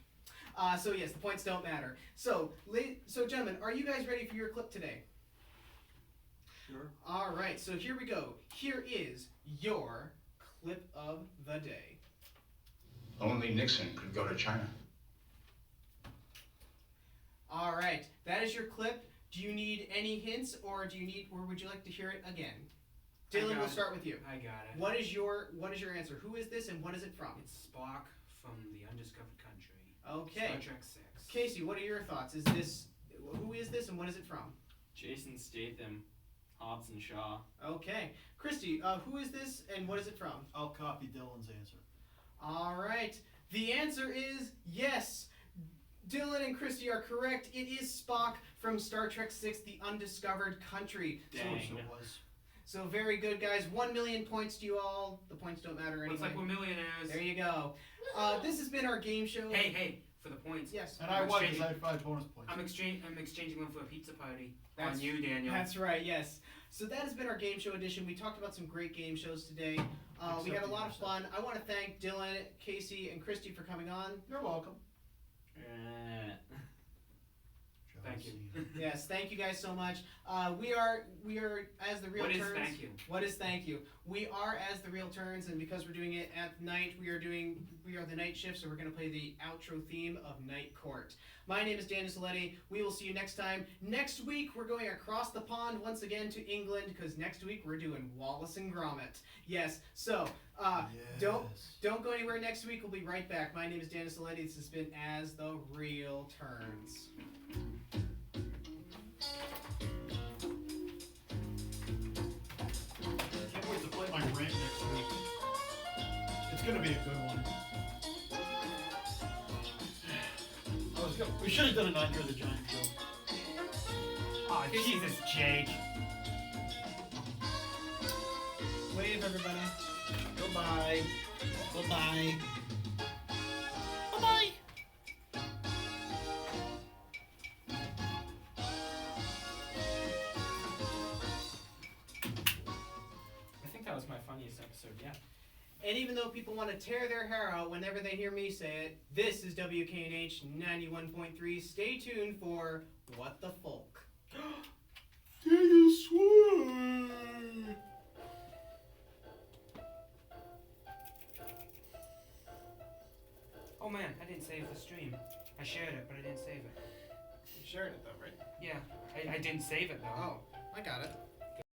[SPEAKER 1] So yes, the points don't matter. So gentlemen, are you guys ready for your clip today?
[SPEAKER 3] Sure.
[SPEAKER 1] All right, so here we go. Here is your clip of the day.
[SPEAKER 11] Only Nixon could go to China.
[SPEAKER 1] All right, that is your clip. Do you need any hints, or would you like to hear it again? Dylan, we'll start with you.
[SPEAKER 2] I got it.
[SPEAKER 1] What is your answer? Who is this, and what is it from?
[SPEAKER 2] It's Spock from the Undiscovered Country.
[SPEAKER 1] Okay.
[SPEAKER 2] Star Trek 6.
[SPEAKER 1] Casey, what are your thoughts? Who is this, and what is it from?
[SPEAKER 3] Jason Statham, Hobbs and Shaw.
[SPEAKER 1] Okay. Christy, who is this, and what is it from?
[SPEAKER 4] I'll copy Dylan's answer.
[SPEAKER 1] All right. The answer is yes. Dylan and Christy are correct. It is Spock from Star Trek VI, The Undiscovered Country.
[SPEAKER 3] Dang.
[SPEAKER 4] So it was.
[SPEAKER 1] So very good, guys. 1 million points to you all. The points don't matter anyway.
[SPEAKER 2] Looks like we're millionaires.
[SPEAKER 1] There you go. This has been our game show.
[SPEAKER 2] Hey, for the points.
[SPEAKER 1] Yes.
[SPEAKER 4] And I won because I had 5 bonus points.
[SPEAKER 2] I'm exchanging them for a pizza party
[SPEAKER 1] That's-
[SPEAKER 2] on you, Daniel.
[SPEAKER 1] That's right, yes. So that has been our game show edition. We talked about some great game shows today. We had a lot of fun. I want to thank Dylan, Casey, and Christy for coming on.
[SPEAKER 4] You're welcome.
[SPEAKER 2] Thank you.
[SPEAKER 1] Yes, thank you guys so much. We are as the real
[SPEAKER 2] What is
[SPEAKER 1] turns.
[SPEAKER 2] thank you?
[SPEAKER 1] What is thank you? We are as the real turns, and because we're doing it at night, we are the night shift, so we're gonna play the outro theme of Night Court. My name is Daniel Saletti. We will see you next time. Next week we're going across the pond once again to England, because next week we're doing Wallace and Gromit. Yes. So don't go anywhere next week. We'll be right back. My name is Daniel Saletti. This has been As the Real Turns.
[SPEAKER 4] Can't wait to play my rant next week. It's gonna be a good one. We should have done a Not You're the Giant joke.
[SPEAKER 2] Oh, Jesus, Jake.
[SPEAKER 1] Wave, everybody.
[SPEAKER 4] Goodbye.
[SPEAKER 1] Goodbye.
[SPEAKER 4] Bye-bye.
[SPEAKER 3] I think that was my funniest episode yet.
[SPEAKER 1] And even though people want to tear their hair out whenever they hear me say it, this is WKNH 91.3. Stay tuned for What the Folk.
[SPEAKER 4] Daniel Swear.
[SPEAKER 2] Oh man, I didn't save the stream. I shared it, but I didn't save it.
[SPEAKER 1] You shared it though, right?
[SPEAKER 2] Yeah, I didn't save it though.
[SPEAKER 1] Oh, I got it.